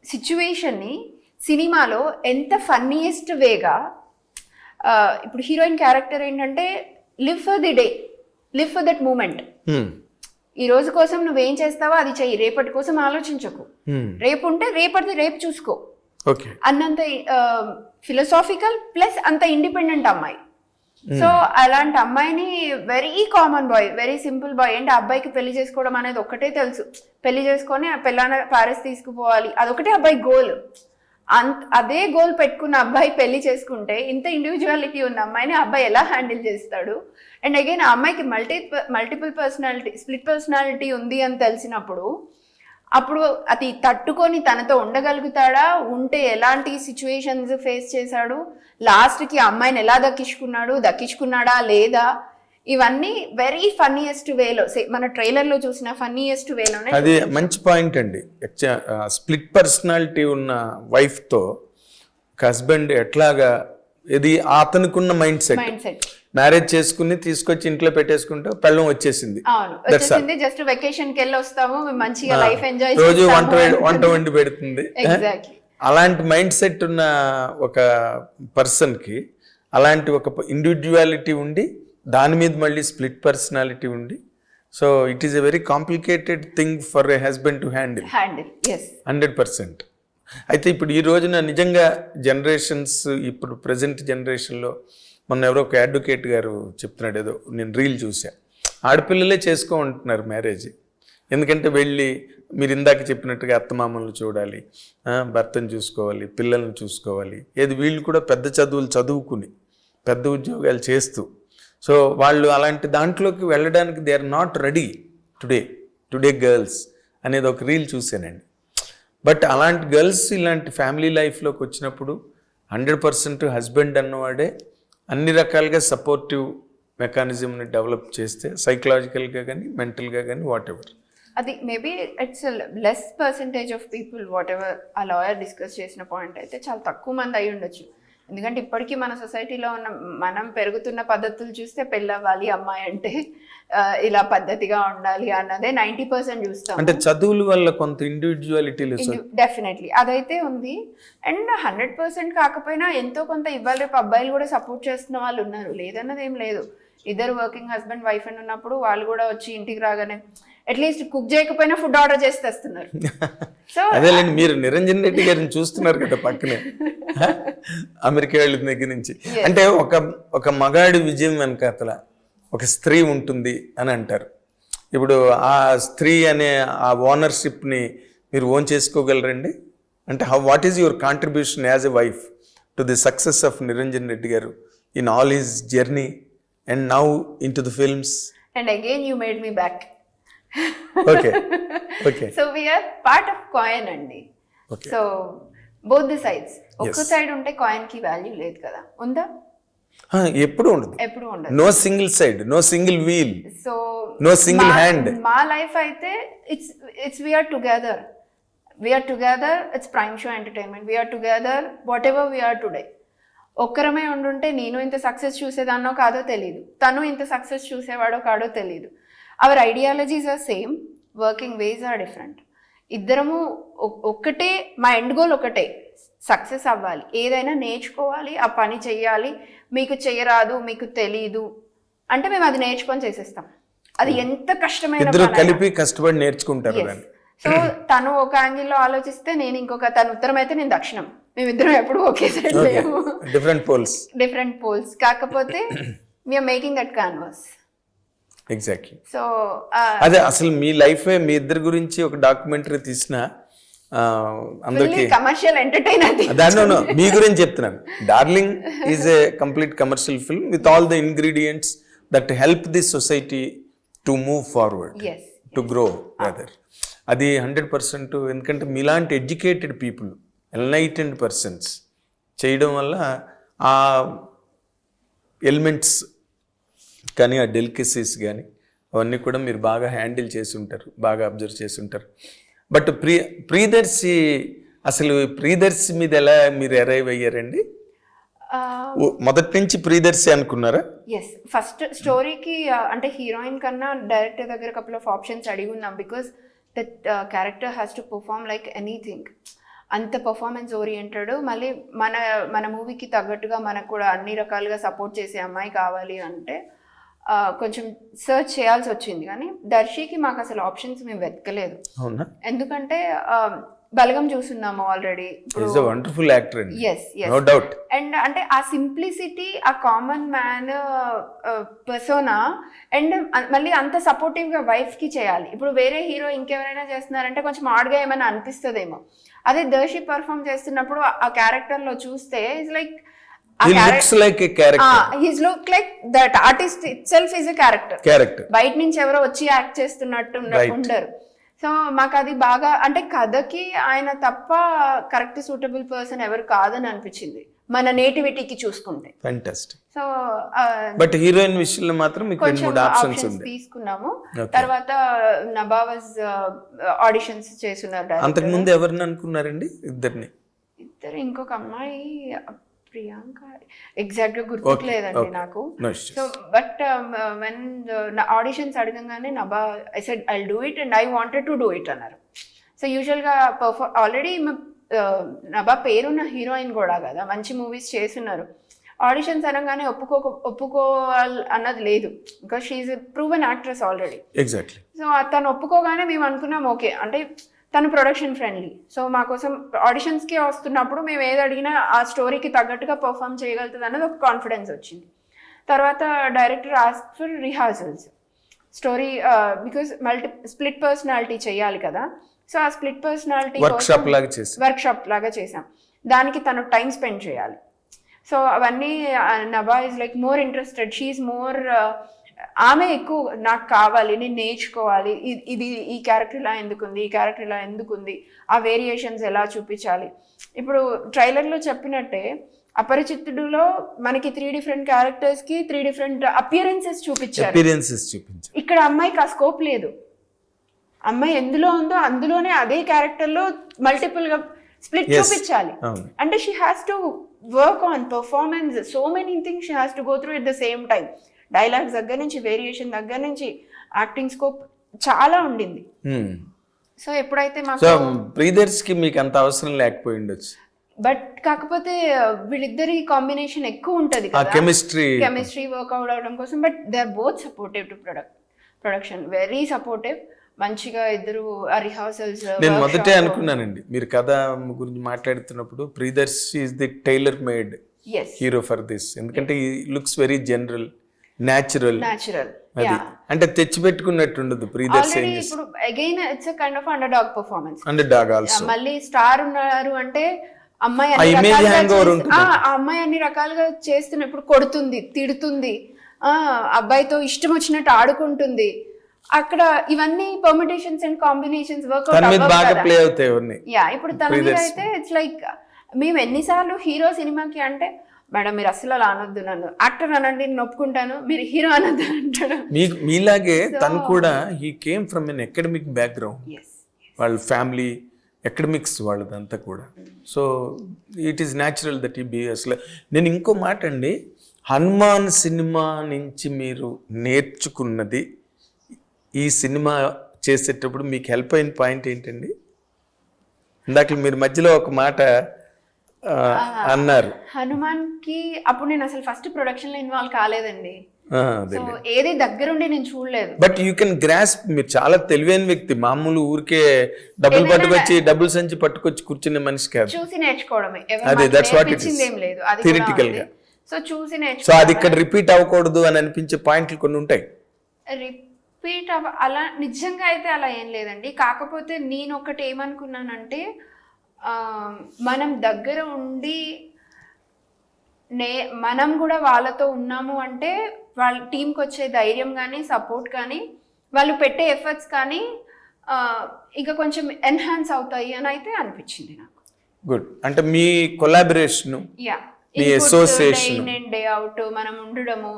సిచ్యువేషన్ని సినిమాలో ఎంత ఫన్నీయెస్ట్ వేగా, ఇప్పుడు హీరోయిన్ క్యారెక్టర్ ఏంటంటే live for the day, live for that moment. ఈ రోజు కోసం నువ్వేం చేస్తావో అది చెయ్యి, రేపటి కోసం ఆలోచించకు, రేపు ఉంటే రేపు చూసుకో అన్నంత ఫిలసాఫికల్ ప్లస్ అంత ఇండిపెండెంట్ అమ్మాయి. సో అలాంటి అమ్మాయిని very common boy, very simple boy. అంటే అబ్బాయికి పెళ్లి చేసుకోవడం అనేది ఒక్కటే తెలుసు, పెళ్లి చేసుకొని ఆ పిల్లాన ప్యారిస్ తీసుకుపోవాలి, అదొకటే అబ్బాయి గోల్. అదే గోల్ పెట్టుకున్న అబ్బాయి పెళ్లి చేసుకుంటే ఇంత ఇండివిజువాలిటీ ఉన్న అమ్మాయిని అబ్బాయి ఎలా హ్యాండిల్ చేస్తాడు? అండ్ అగైన్ ఆ అమ్మాయికి మల్టిపుల్ పర్సనాలిటీ, స్ప్లిట్ పర్సనాలిటీ ఉంది అని తెలిసినప్పుడు అప్పుడు అది తట్టుకొని తనతో ఉండగలుగుతాడా? ఉంటే ఎలాంటి సిచ్యువేషన్స్ ఫేస్ చేశాడు? లాస్ట్కి అమ్మాయిని ఎలా దక్కించుకున్నాడా లేదా? ఇవన్నీ వెరీ ఫన్నీయెస్ట్ వేలో, మన ట్రైలర్లో చూసిన ఫన్నీయెస్ట్ వేలోనే. అది మంచి పాయింట్ అండి. స్ప్లిట్ పర్సనాలిటీ ఉన్న వైఫ్తో హస్బెండ్ ఎట్లాగా, ఇది అతనుకున్న మైండ్ సెట్, మ్యారేజ్ చేసుకుని తీసుకొచ్చి ఇంట్లో పెట్టేసుకుంటే పెళ్ళం వచ్చేసింది. అవును, వచ్చేసింది. జస్ట్ వెకేషన్ కి వెళ్ళి వస్తాము, మంచిగా లైఫ్ ఎంజాయ్ రోజు వంట వండి పెడుతుంది. అలాంటి మైండ్ సెట్ ఉన్న ఒక పర్సన్ కి అలాంటి ఒక ఇండివిజువాలిటీ ఉండి దాని మీద మళ్ళీ స్ప్లిట్ పర్సనాలిటీ ఉండి, so it is a very complicated thing for a husband to handle 100%. అయితే ఇప్పుడు ఈ రోజున నిజంగా జనరేషన్స్, ఇప్పుడు ప్రజెంట్ జనరేషన్లో మొన్న ఎవరో ఒక అడ్వకేట్ గారు చెప్తున్నాడు, ఏదో నేను రీల్ చూసా, ఆడపిల్లలే ఉంటున్నారు మ్యారేజ్. ఎందుకంటే వెళ్ళి మీరు ఇందాక చెప్పినట్టుగా అత్తమామలను చూడాలి, భర్తను చూసుకోవాలి, పిల్లల్ని చూసుకోవాలి, ఏది వీళ్ళు కూడా పెద్ద చదువులు చదువుకుని పెద్ద ఉద్యోగాలు చేస్తూ, సో వాళ్ళు అలాంటి దాంట్లోకి వెళ్ళడానికి they are not ready today girls అనేది ఒక రీల్ చూసానండి. బట్ అలాంటి గర్ల్స్ ఇలాంటి ఫ్యామిలీ లైఫ్లోకి వచ్చినప్పుడు 100% హస్బెండ్ అన్నవాడే అన్ని రకాలుగా సపోర్టివ్ మెకానిజంని డెవలప్ చేస్తే, సైకలాజికల్గా కానీ మెంటల్గా కానీ వాట్ ఎవర్, అది maybe it's less percentage of people. What ever ఆ లాయర్ డిస్కస్ చేసిన పాయింట్ అయితే చాలా తక్కువ మంది అయి ఉండొచ్చు. ఎందుకంటే ఇప్పటికీ మన సొసైటీలో ఉన్న మనం పెరుగుతున్న పద్ధతులు చూస్తే పెళ్ళవ్వాలి అమ్మాయి అంటే ఇలా పద్ధతిగా ఉండాలి అన్నదే 90% చూస్తాం. అంటే చదువుల వల్ల కొంత ఇండివిజువాలిటీ డెఫినెట్లీ అదైతే ఉంది. అండ్ 100% కాకపోయినా ఎంతో కొంత ఇవాళ రేపు అబ్బాయిలు కూడా సపోర్ట్ చేస్తున్న వాళ్ళు ఉన్నారు, లేదన్నది ఏం లేదు. ఇద్దరు వర్కింగ్ హస్బెండ్ వైఫ్ అని ఉన్నప్పుడు వాళ్ళు కూడా వచ్చి ఇంటికి రాగానే అట్లీస్ట్ కుక్ చేయకపోయినా ఫుడ్ ఆర్డర్ చేసి తెస్తున్నారు. సో అదేలేండి, మీరు నిరంజన్ రెడ్డి గారిని చూస్తున్నారు కదా పక్కనే, అమెరికా వెళ్ళిన దగ్గర నుంచి. అంటే ఒక మగాడి విజయం వెనకాతల ఒక స్త్రీ ఉంటుంది అని అంటారు. ఇప్పుడు ఆ స్త్రీ అనే ఆ ఓనర్షిప్ని మీరు ఓన్ చేసుకోగలరండి? అంటే what is your contribution as a wife to the success of Niranjan Reddy garu in all his journey and now in to the films? And again you made me back. Okay. So we are part of coin అండి. So both the sides. ఒక్క side ఉంటే coin కి value లేదు కదా, ఉందా? ఎప్పుడు ఉండదు. No single side, no single wheel, so no single hand. మా లైఫ్ అయితే it's we are together, it's prime show entertainment, we are together whatever we are today. ఒక్కరమే ఉండుంటే నేను ఇంత సక్సెస్ చూసేదాన్నో కాదో తెలీదు, తను ఇంత సక్సెస్ చూసేవాడో కాడో తెలీదు. Our ideologies are same, working ways are different. ఇద్దరము ఒక్కటే, మా ఎండ్ గోల్ ఒకటే, సక్సెస్ అవ్వాలి, ఏదైనా నేర్చుకోవాలి, ఆ పని చెయ్యాలి. మీకు చెయ్యరాదు, మీకు తెలీదు అంటే మేము అది నేర్చుకొని చేసేస్తాం. అది ఎంత కష్టమైన కలిపి కష్టపడి నేర్చుకుంటారు. సో తను ఒక యాంగిల్లో ఆలోచిస్తే నేను ఇంకొక, తను ఉత్తరం అయితే నేను దక్షిణం, మేమిద్దరం ఎప్పుడు ఒకే సైడ్ లేము, డిఫరెంట్ పోల్స్. కాకపోతే we are making that canvas. Exactly. So అదే అసలు మీ లైఫ్, మీ ఇద్దరి గురించి ఒక డాక్యుమెంటరీ తీసిన అందరికి కమర్షియల్ ఎంటర్టైనర్, దాన్ని మీ గురించి చెప్తున్నాను. Darling is a complete commercial film with all the ingredients that help this society to move forward, to grow rather. అది 100%. ఎందుకంటే మీలాంటి ఎడ్యుకేటెడ్ పీపుల్, ఎన్లైటెండ్ పర్సన్స్ చేయడం వల్ల ఆ ఎలిమెంట్స్ కానీ, ఆ డెలికసీస్ కానీ అవన్నీ కూడా మీరు బాగా హ్యాండిల్ చేసి ఉంటారు, బాగా అబ్జర్వ్ చేసి ఉంటారు. బట్ ప్రియదర్శి, అసలు ప్రియదర్శి మీద ఎలా మీరు అరైవ్ అయ్యారండి? మొదటి నుంచి ప్రియదర్శి అనుకున్నారా? ఎస్, ఫస్ట్ స్టోరీకి అంటే హీరోయిన్ కన్నా డైరెక్టర్ దగ్గర కపుల్ ఆఫ్ ఆప్షన్స్ అడిగి ఉన్నాం. Because that character has to perform like anything, అంత పర్ఫార్మెన్స్ ఓరియంటెడ్. మళ్ళీ మన మూవీకి తగ్గట్టుగా మనకు కూడా అన్ని రకాలుగా సపోర్ట్ చేసే అమ్మాయి కావాలి అంటే కొంచెం సర్చ్ చేయాల్సి వచ్చింది. కానీ దర్శికి మాకు అసలు ఆప్షన్స్ మేము వెతకలేదు. ఎందుకంటే బలగం చూస్తున్నాము already. Is a wonderful actor అండి, yes నో డౌట్. అండ్ అంటే ఆ సింప్లిసిటీ, ఆ కామన్ మ్యాన్ పర్సోనా, అండ్ మళ్ళీ అంత సపోర్టివ్ గా వైఫ్ కి చేయాలి. ఇప్పుడు వేరే హీరో ఇంకెవరైనా చేస్తున్నారంటే కొంచెం ఆడ్గా ఏమైనా అనిపిస్తుందేమో, అదే దర్శి పర్ఫామ్ చేస్తున్నప్పుడు ఆ క్యారెక్టర్ లో చూస్తే it's like He looks like a character. He's look like that artist itself is a character. బయట నుంచి ఎవరో వచ్చి యాక్ట్ చేస్తున్నట్టు ఉండరు. సో మాకు అది బాగా, అంటే కథకి ఆయన తప్ప కరెక్ట్ సూటబుల్ పర్సన్ ఎవరు కాదని అనిపించింది మన నేటివిటీకి చూసుకుంటే. ఫ్యాంటాస్టిక్. సో బట్ హీరోయిన్ విషయంలో మాత్రం మీకు రెండు మూడు ఆప్షన్స్ ఉంది. తీసుకున్నాము. తర్వాత నబావజ్ ఆడిషన్స్ చేస్తున్నారు. అంతకు ముందు ఎవరిని అనుకున్నారండి? ఇద్దరు ఇంకొక అమ్మాయి ప్రియాంక, ఎగ్జాక్ట్ గా గుర్తులేదండి నాకు. సో బట్ వెన్ ఆడిషన్స్ అడగంగానే Nabha I said I do it and I wanted to do it అన్నారు. సో యూజువల్ గా ఆల్రెడీ నభా పేరున్న హీరోయిన్ కూడా కదా, మంచి మూవీస్ చేస్తున్నారు. ఆడిషన్స్ అనగానే ఒప్పుకోవాలి అన్నది లేదు, because she's a proven actress already. Exactly. So తను ఒప్పుకోగానే మేము అనుకున్నాం ఓకే, అంటే తను ప్రొడక్షన్ ఫ్రెండ్లీ, సో మా కోసం ఆడిషన్స్కి వస్తున్నప్పుడు మేము ఏది అడిగినా ఆ స్టోరీకి తగ్గట్టుగా పర్ఫామ్ చేయగలుగుతుంది అన్నది ఒక కాన్ఫిడెన్స్ వచ్చింది. తర్వాత director ask for rehearsals, because split personality చేయాలి కదా. సో ఆ స్ప్లిట్ పర్సనాలిటీ వర్క్షాప్ లాగా చేసాం. దానికి తను టైం స్పెండ్ చేయాలి. సో అవన్నీ Nabha is like more interested, she's more, ఆమె ఎక్కువ నాకు కావాలి, నేను నేర్చుకోవాలి, ఇది ఈ క్యారెక్టర్ ఇలా ఎందుకుంది, ఈ క్యారెక్టర్ ఇలా ఎందుకుంది, ఆ వేరియేషన్స్ ఎలా చూపించాలి. ఇప్పుడు ట్రైలర్లో చెప్పినట్టే అపరిచితుడులో మనకి 3 డిఫరెంట్ క్యారెక్టర్స్ కి 3 డిఫరెంట్ అపియరెన్సెస్ చూపించారు. ఇక్కడ అమ్మాయికి ఆ స్కోప్ లేదు. అమ్మాయి ఎందులో ఉందో అందులోనే అదే క్యారెక్టర్ లో మల్టిపుల్ గా స్ప్లిట్ చూపించాలి. అంటే she has to work on performance, so many things she has to go through at the same time. Dialogues దగ్గర నుంచి, వేరియేషన్ దగ్గర నుంచి, యాక్టింగ్ స్కోప్ చాలా ఉండింది. సో ఎప్పుడైతే మాకు ప్రియదర్శికి మీకు అంత అవసరం లేకపోయి ఉండొచ్చు, బట్ కాకపోతే వీళ్ళిద్దరి కాంబినేషన్ ఎక్కువ ఉంటది కదా, కెమిస్ట్రీ వర్క్అవుట్ అవడం కోసం. But they are both supportive to production, very supportive. మంచిగా ఇద్దరు ఆ రిహార్సల్స్. నేను మొదటే అనుకున్నానండి, మీరు కథ గురించి మాట్లాడుతున్నప్పుడు Priyadarshi is the tailor made hero for this, ఎందుకంటే ఈ లుక్స్ వెరీ జనరల్, న్యాచురల్. అది అంటే తెచ్చి పెట్టుకున్నట్టు ఉండదు. ప్రియదర్శి ఇప్పుడు again it's a kind of under dog performance. Under dog also. మళ్ళీ స్టార్ ఉన్నారు అంటే అమ్మాయి అన్ని రకాలుగా చేస్తున్న, ఇప్పుడు కొడుతుంది, తిడుతుంది, అబ్బాయితో ఇష్టం వచ్చినట్టు ఆడుకుంటుంది. అక్కడ ఇవన్నీ పర్మిటేషన్స్ అండ్ కాంబినేషన్స్ వర్క్అవుట్ యా. ఇప్పుడు తన మీద అయితే ఇట్స్ లైక్, మేము ఎన్నిసార్లు హీరో సినిమాకి అంటే మేడం మీరు అసలు అలా అనొద్దు, నన్ను యాక్టర్ అనండి నేను ఒప్పుకుంటాను, మీరు హీరో అనొద్దు అంటాడు. మీలాగే తను కూడా he came from an academic background, వాళ్ళ ఫ్యామిలీ అకాడమిక్స్ వాళ్ళదంతా కూడా. So it is natural that ఈ బీ. అసలు నేను ఇంకో మాట అండి, హనుమాన్ సినిమా నుంచి మీరు నేర్చుకున్నది ఈ సినిమా చేసేటప్పుడు మీకు హెల్ప్ అయిన పాయింట్ ఏంటండి? ఇందాక మీరు మధ్యలో ఒక మాట అన్నారు. హనుమాన్ కి అప్పుడు నేను అసలు ఫస్ట్ ప్రొడక్షన్ లో ఇన్వాల్వ్ కాలేదండి. సో ఏది దగ్గరుండి నేను చూడలేదు. బట్ యూ కెన్ గ్రాస్ప్, మీరు చాలా తెలివైన వ్యక్తి. మామూలు ఊరికే డబ్బులు సంచి పట్టుకొచ్చి కూర్చునే మనిషి కాదు. చూసి నేర్చుకోవడమే. అదే that's what it is theoretical గా. సో చూసి నేర్చుకో. సో అది ఇక్కడ రిపీట్ అవ్వకూడదు అని అనిపించే పాయింట్లు కొన్ని ఉంటాయి. రిపీట్ అలా నిజంగా అయితే అలా ఏం లేదండి. కాకపోతే నేను ఒకటి ఏమనుకున్నానంటే, మనం దగ్గర ఉండి మనం కూడా వాళ్ళతో ఉన్నాము అంటే వాళ్ళ టీంకి వచ్చే ధైర్యం కానీ, సపోర్ట్ కానీ, వాళ్ళు పెట్టే ఎఫర్ట్స్ కానీ ఇంకా కొంచెం ఎన్హాన్స్ అవుతాయి అని అయితే అనిపించింది నాకు. గుడ్. అంటే మీ collaboration, day in day out మనం ఉండడము,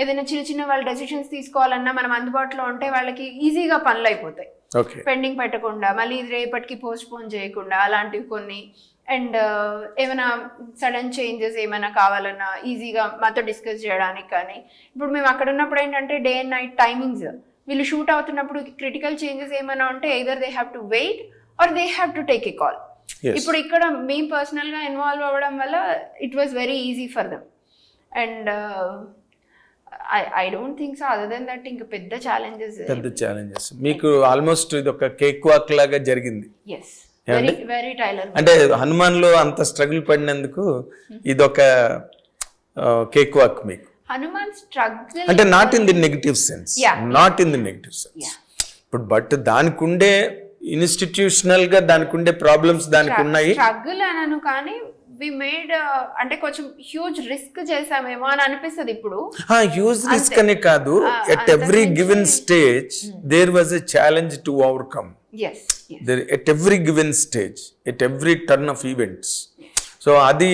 ఏదైనా చిన్న చిన్న వాళ్ళ డెసిషన్స్ తీసుకోవాలన్నా మనం అందుబాటులో ఉంటే వాళ్ళకి ఈజీగా పనులు అయిపోతాయి, పెండింగ్ పెట్టకుండా, మళ్ళీ ఇది రేపటికి పోస్ట్ పోన్ చేయకుండా, అలాంటివి కొన్ని. అండ్ ఏమైనా సడన్ చేంజెస్ ఏమైనా కావాలన్నా ఈజీగా మాతో డిస్కస్ చేయడానికి కానీ. ఇప్పుడు మేము అక్కడ ఉన్నప్పుడు ఏంటంటే డే అండ్ నైట్ టైమింగ్స్, వీళ్ళు షూట్ అవుతున్నప్పుడు క్రిటికల్ చేంజెస్ ఏమైనా ఉంటే either they have to wait or they have to take a call. ఇప్పుడు ఇక్కడ మేము పర్సనల్గా ఇన్వాల్వ్ అవ్వడం వల్ల it was very easy for them. And I don't think so other than that ఇంకా పెద్ద ఛాలెంజెస్ మీకు ఆల్మోస్ట్ ఇది ఒక కేక్ వాక్ లాగా జరిగింది. Very very tailor. అంటే హనుమాన్లో అంత స్ట్రగుల్ పడినందుకు ఇదొక కేక్ వాక్ మీకు. హనుమాన్ స్ట్రగుల్ అంటే not in the negative sense, not in the negative sense. ఇప్పుడు బట్ దానికి ఉండే ఇన్స్టిట్యూషనల్ గా దానికి ఉండే ప్రాబ్లమ్స్ దానికి ఉన్నాయి. స్ట్రగుల్ అనను కానీ వి మేడ్ అంటే కొంచెం హ్యూజ్ రిస్క్ చేసామేమో అని అనిపిస్తుంది ఇప్పుడు. హ్యూజ్ రిస్క్ అనే కాదు, at every given stage there was a challenge to overcome. At every given stage, at every turn of events. So అది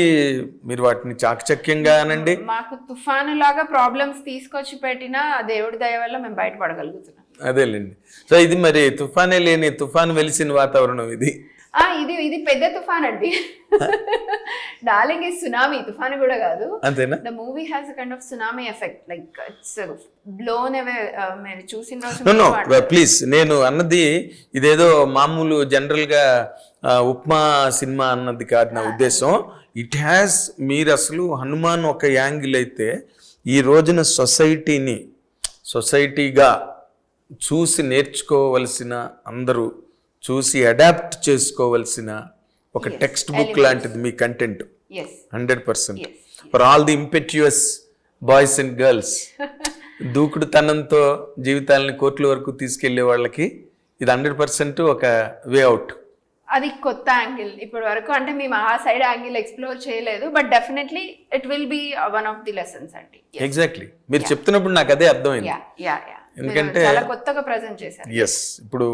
మీరు వాటిని చాకచక్యంగా అనండి. మాకు తుఫాను లాగా ప్రాబ్లమ్స్ తీసుకొచ్చి పెట్టినా దేవుడి దయ వల్ల మేము బయటపడగలుగుతున్నాం. అదేలేండి. సో ఇది మరి తుఫానే లేని తుఫాను వెలిసిన వాతావరణం ఇది. ఇది పెద్ద తుఫాన్ అండి. డార్లింగ్ ఇస్ సునామీ, తుఫాన్ కూడా కాదు. అంతేనా? The movie has a kind of tsunami effect, like it's blown away. మీరు చూసిన రోజు ప్లీజ్, నేను అన్నది ఇదేదో మామూలు జనరల్ గా ఉప్మా సినిమా అన్నది కాదు నా ఉద్దేశం. ఇట్ హ్యాస్, మీరు అసలు హనుమాన్ ఒక యాంగిల్ అయితే ఈ రోజున సొసైటీగా చూసి నేర్చుకోవలసిన, అందరూ చూసి అడాప్ట్ చేసుకోవలసిన ఒక టెక్స్ట్ బుక్ లాంటిది మీ content. 100% for all the impetuous boys and girls. దూకుడుతనంతో జీవితాలని కోట్ల వరకు తీసుకెళ్లే వాళ్ళకి ఇది 100% ఒక వే అవుట్. అది కొత్త యాంగిల్ ఇప్పటి వరకు, అంటే మేము ఆ సైడ్ యాంగిల్ ఎక్స్ప్లోర్ చేయలేదు. But definitely it will B one of the lessons అండి. ఎగ్జాక్ట్లీ, మీరు చెప్తున్నప్పుడు నాకు అదే అర్థమైంది. ఎందుకంటే చాలా కొత్తగా ప్రజెంట్ చేశారు. ఎస్, ఇప్పుడు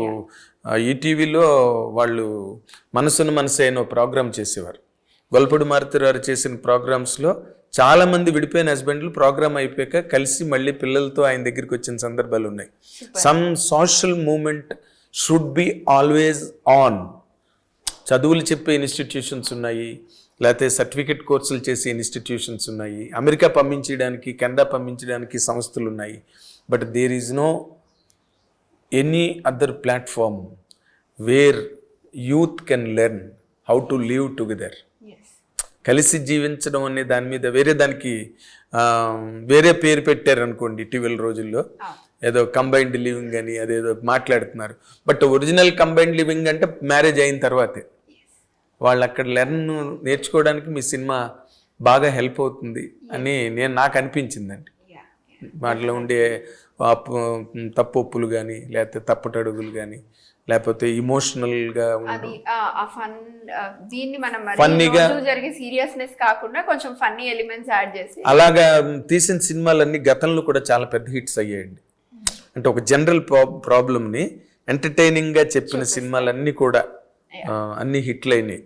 ఈటీవీలో వాళ్ళు మనసును మనసే అయిన ప్రోగ్రామ్ చేసేవారు. గొల్పూడి మారుతి గారు చేసిన ప్రోగ్రామ్స్లో చాలా మంది విడిపోయిన హస్బెండ్లు ప్రోగ్రామ్ అయిపోయాక కలిసి మళ్ళీ పిల్లలతో ఆయన దగ్గరికి వచ్చిన సందర్భాలు ఉన్నాయి. Some social moment should be always on. చదువులు చెప్పే ఇన్స్టిట్యూషన్స్ ఉన్నాయి, లేకపోతే సర్టిఫికెట్ కోర్సులు చేసే ఇన్స్టిట్యూషన్స్ ఉన్నాయి, అమెరికా పంపించడానికి, కెనడా పంపించడానికి సంస్థలు ఉన్నాయి. But there is no any other platform where youth can learn how to live together. కలిసి జీవించడం అనే దాని మీద వేరే పేరు పెట్టారు అనుకోండి ఇటీవల రోజుల్లో. ఏదో కంబైన్డ్ లివింగ్ అని అదేదో మాట్లాడుతున్నారు. బట్ ఒరిజినల్ కంబైన్డ్ లివింగ్ అంటే మ్యారేజ్ అయిన తర్వాతే. వాళ్ళు అక్కడ నేర్చుకోవడానికి మీ సినిమా బాగా హెల్ప్ అవుతుంది అని నాకు అనిపించిందండి. వాటిలో ఉండే తప్పొప్పులు కానీ, లేకపోతే తప్పటడుగులు కానీ, లేకపోతే ఇమోషనల్గా ఫన్నీగా జరిగే సీరియస్నెస్ కాకుండా కొంచెం ఫన్నీ ఎలిమెంట్స్ యాడ్ చేసి అలాగా తీసిన సినిమాలన్నీ గతంలో కూడా చాలా పెద్ద హిట్స్ అయ్యాయండి. అంటే ఒక జనరల్ ప్రాబ్లమ్ని ఎంటర్టైనింగ్గా చెప్పిన సినిమాలన్నీ కూడా అన్ని హిట్లు అయినాయి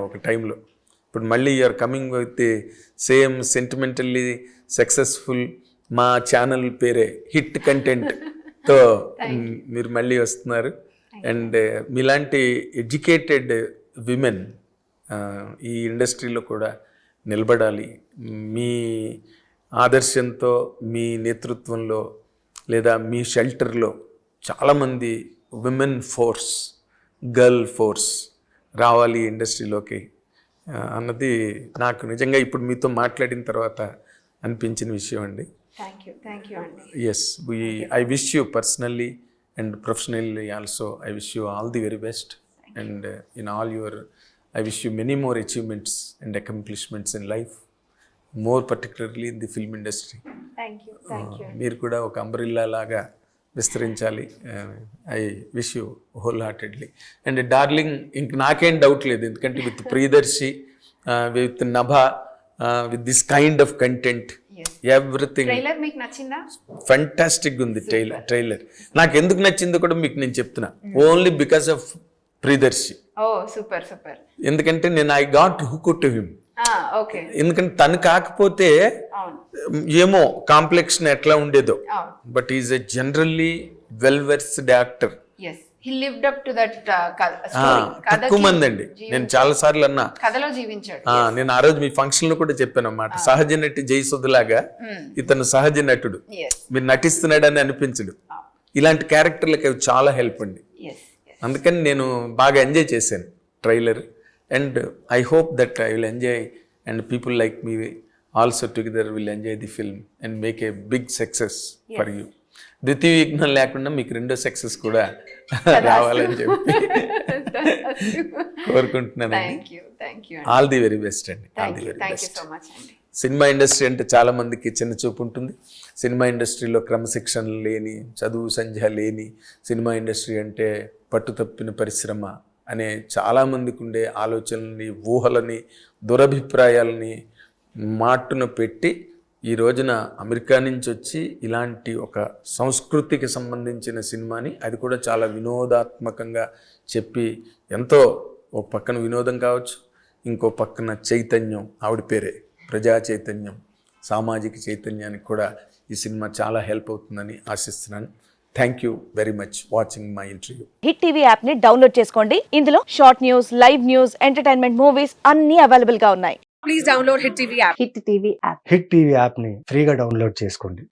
ఒక టైంలో. ఇప్పుడు మళ్ళీ you're coming with same sentimentally successful, మా ఛానల్ పేరే హిట్ కంటెంట్తో మీరు మళ్ళీ వస్తున్నారు. అండ్ మీలాంటి ఎడ్యుకేటెడ్ విమెన్ ఈ ఇండస్ట్రీలో కూడా నిలబడాలి. మీ ఆదర్శంతో, మీ నేతృత్వంలో లేదా మీ షెల్టర్లో చాలామంది విమెన్ ఫోర్స్, గర్ల్ ఫోర్స్ రావాలి ఇండస్ట్రీలోకి అన్నది నాకు నిజంగా ఇప్పుడు మీతో మాట్లాడిన తర్వాత అనిపించిన విషయం అండి. థ్యాంక్ యూ అండి. Yes, I wish you personally and professionally also I wish you all the very best. And in all your, I wish you many more achievements and accomplishments in life, more particularly in the film industry. Thank you. మీరు కూడా ఒక umbrella లాగా విస్తరించాలి. I wish you whole heartedly. And darling, ఇంక నాకేం doubt లేదు, ఎందుకంటే with Priyadarshi, with Nabha, with this kind of content, everything fantastic ఉంది. ట్రైలర్ నాకు ఎందుకు నచ్చిందో కూడా మీకు నేను చెప్తున్నా, ఓన్లీ బికాస్ ఆఫ్ ప్రియదర్శి. ఎందుకంటే నేను I got hook to him. ఎందుకంటే తను కాకపోతే ఏమో కాంప్లెక్షన్ ఎట్లా ఉండేదో, but is a generally well versed actor. తక్కువ మంది అండి. నేను చాలా సార్లు అన్నా, నేను ఆ రోజు మీ ఫంక్షన్ లో కూడా చెప్పాను అన్నమాట, సహజ నటి జయసుధలాగా ఇతను సహజ నటుడు, మీరు నటిస్తున్నాడని అనిపించడు. ఇలాంటి క్యారెక్టర్లకి అవి చాలా హెల్ప్ అండి. అందుకని నేను బాగా ఎంజాయ్ చేశాను trailer. And I hope that I will enjoy and people like me also together will enjoy the film and make a big success for you. ద్వితీయ విఘ్నం లేకుండా మీకు రెండో సక్సెస్ కూడా రావాలని చెప్పి కోరుకుంటున్నానండి. Thank you all the very best అండి. All the very thank you best. So much అండి. సినిమా ఇండస్ట్రీ అంటే చాలా మందికి చిన్న చూపు ఉంటుంది. సినిమా ఇండస్ట్రీలో క్రమశిక్షణ లేని, చదువు సంధ్య లేని, సినిమా ఇండస్ట్రీ అంటే పట్టుతప్పిన పరిశ్రమ అనే చాలామందికి ఉండే ఆలోచనల్ని, ఊహలని, దురభిప్రాయాలని మాటున పెట్టి ఈ రోజున అమెరికా నుంచి వచ్చి ఇలాంటి ఒక సంస్కృతికి సంబంధించిన సినిమాని, అది కూడా చాలా వినోదాత్మకంగా చెప్పి, ఎంతో ఒక పక్కన వినోదం కావచ్చు, ఇంకో పక్కన చైతన్యం, ఆవిడ పేరే ప్రజా చైతన్యం, సామాజిక చైతన్యానికి కూడా ఈ సినిమా చాలా హెల్ప్ అవుతుందని ఆశిస్తున్నాను. Thank you very much watching my interview. Hit TV app ని డౌన్లోడ్ చేసుకోండి. ఇందులో short news, live news, entertainment movies అన్ని అవైలబుల్ గా ఉన్నాయి. Please download Hit TV app. Hit TV app. Hit TV యాప్ని ఫ్రీగా డౌన్లోడ్ చేసుకోండి.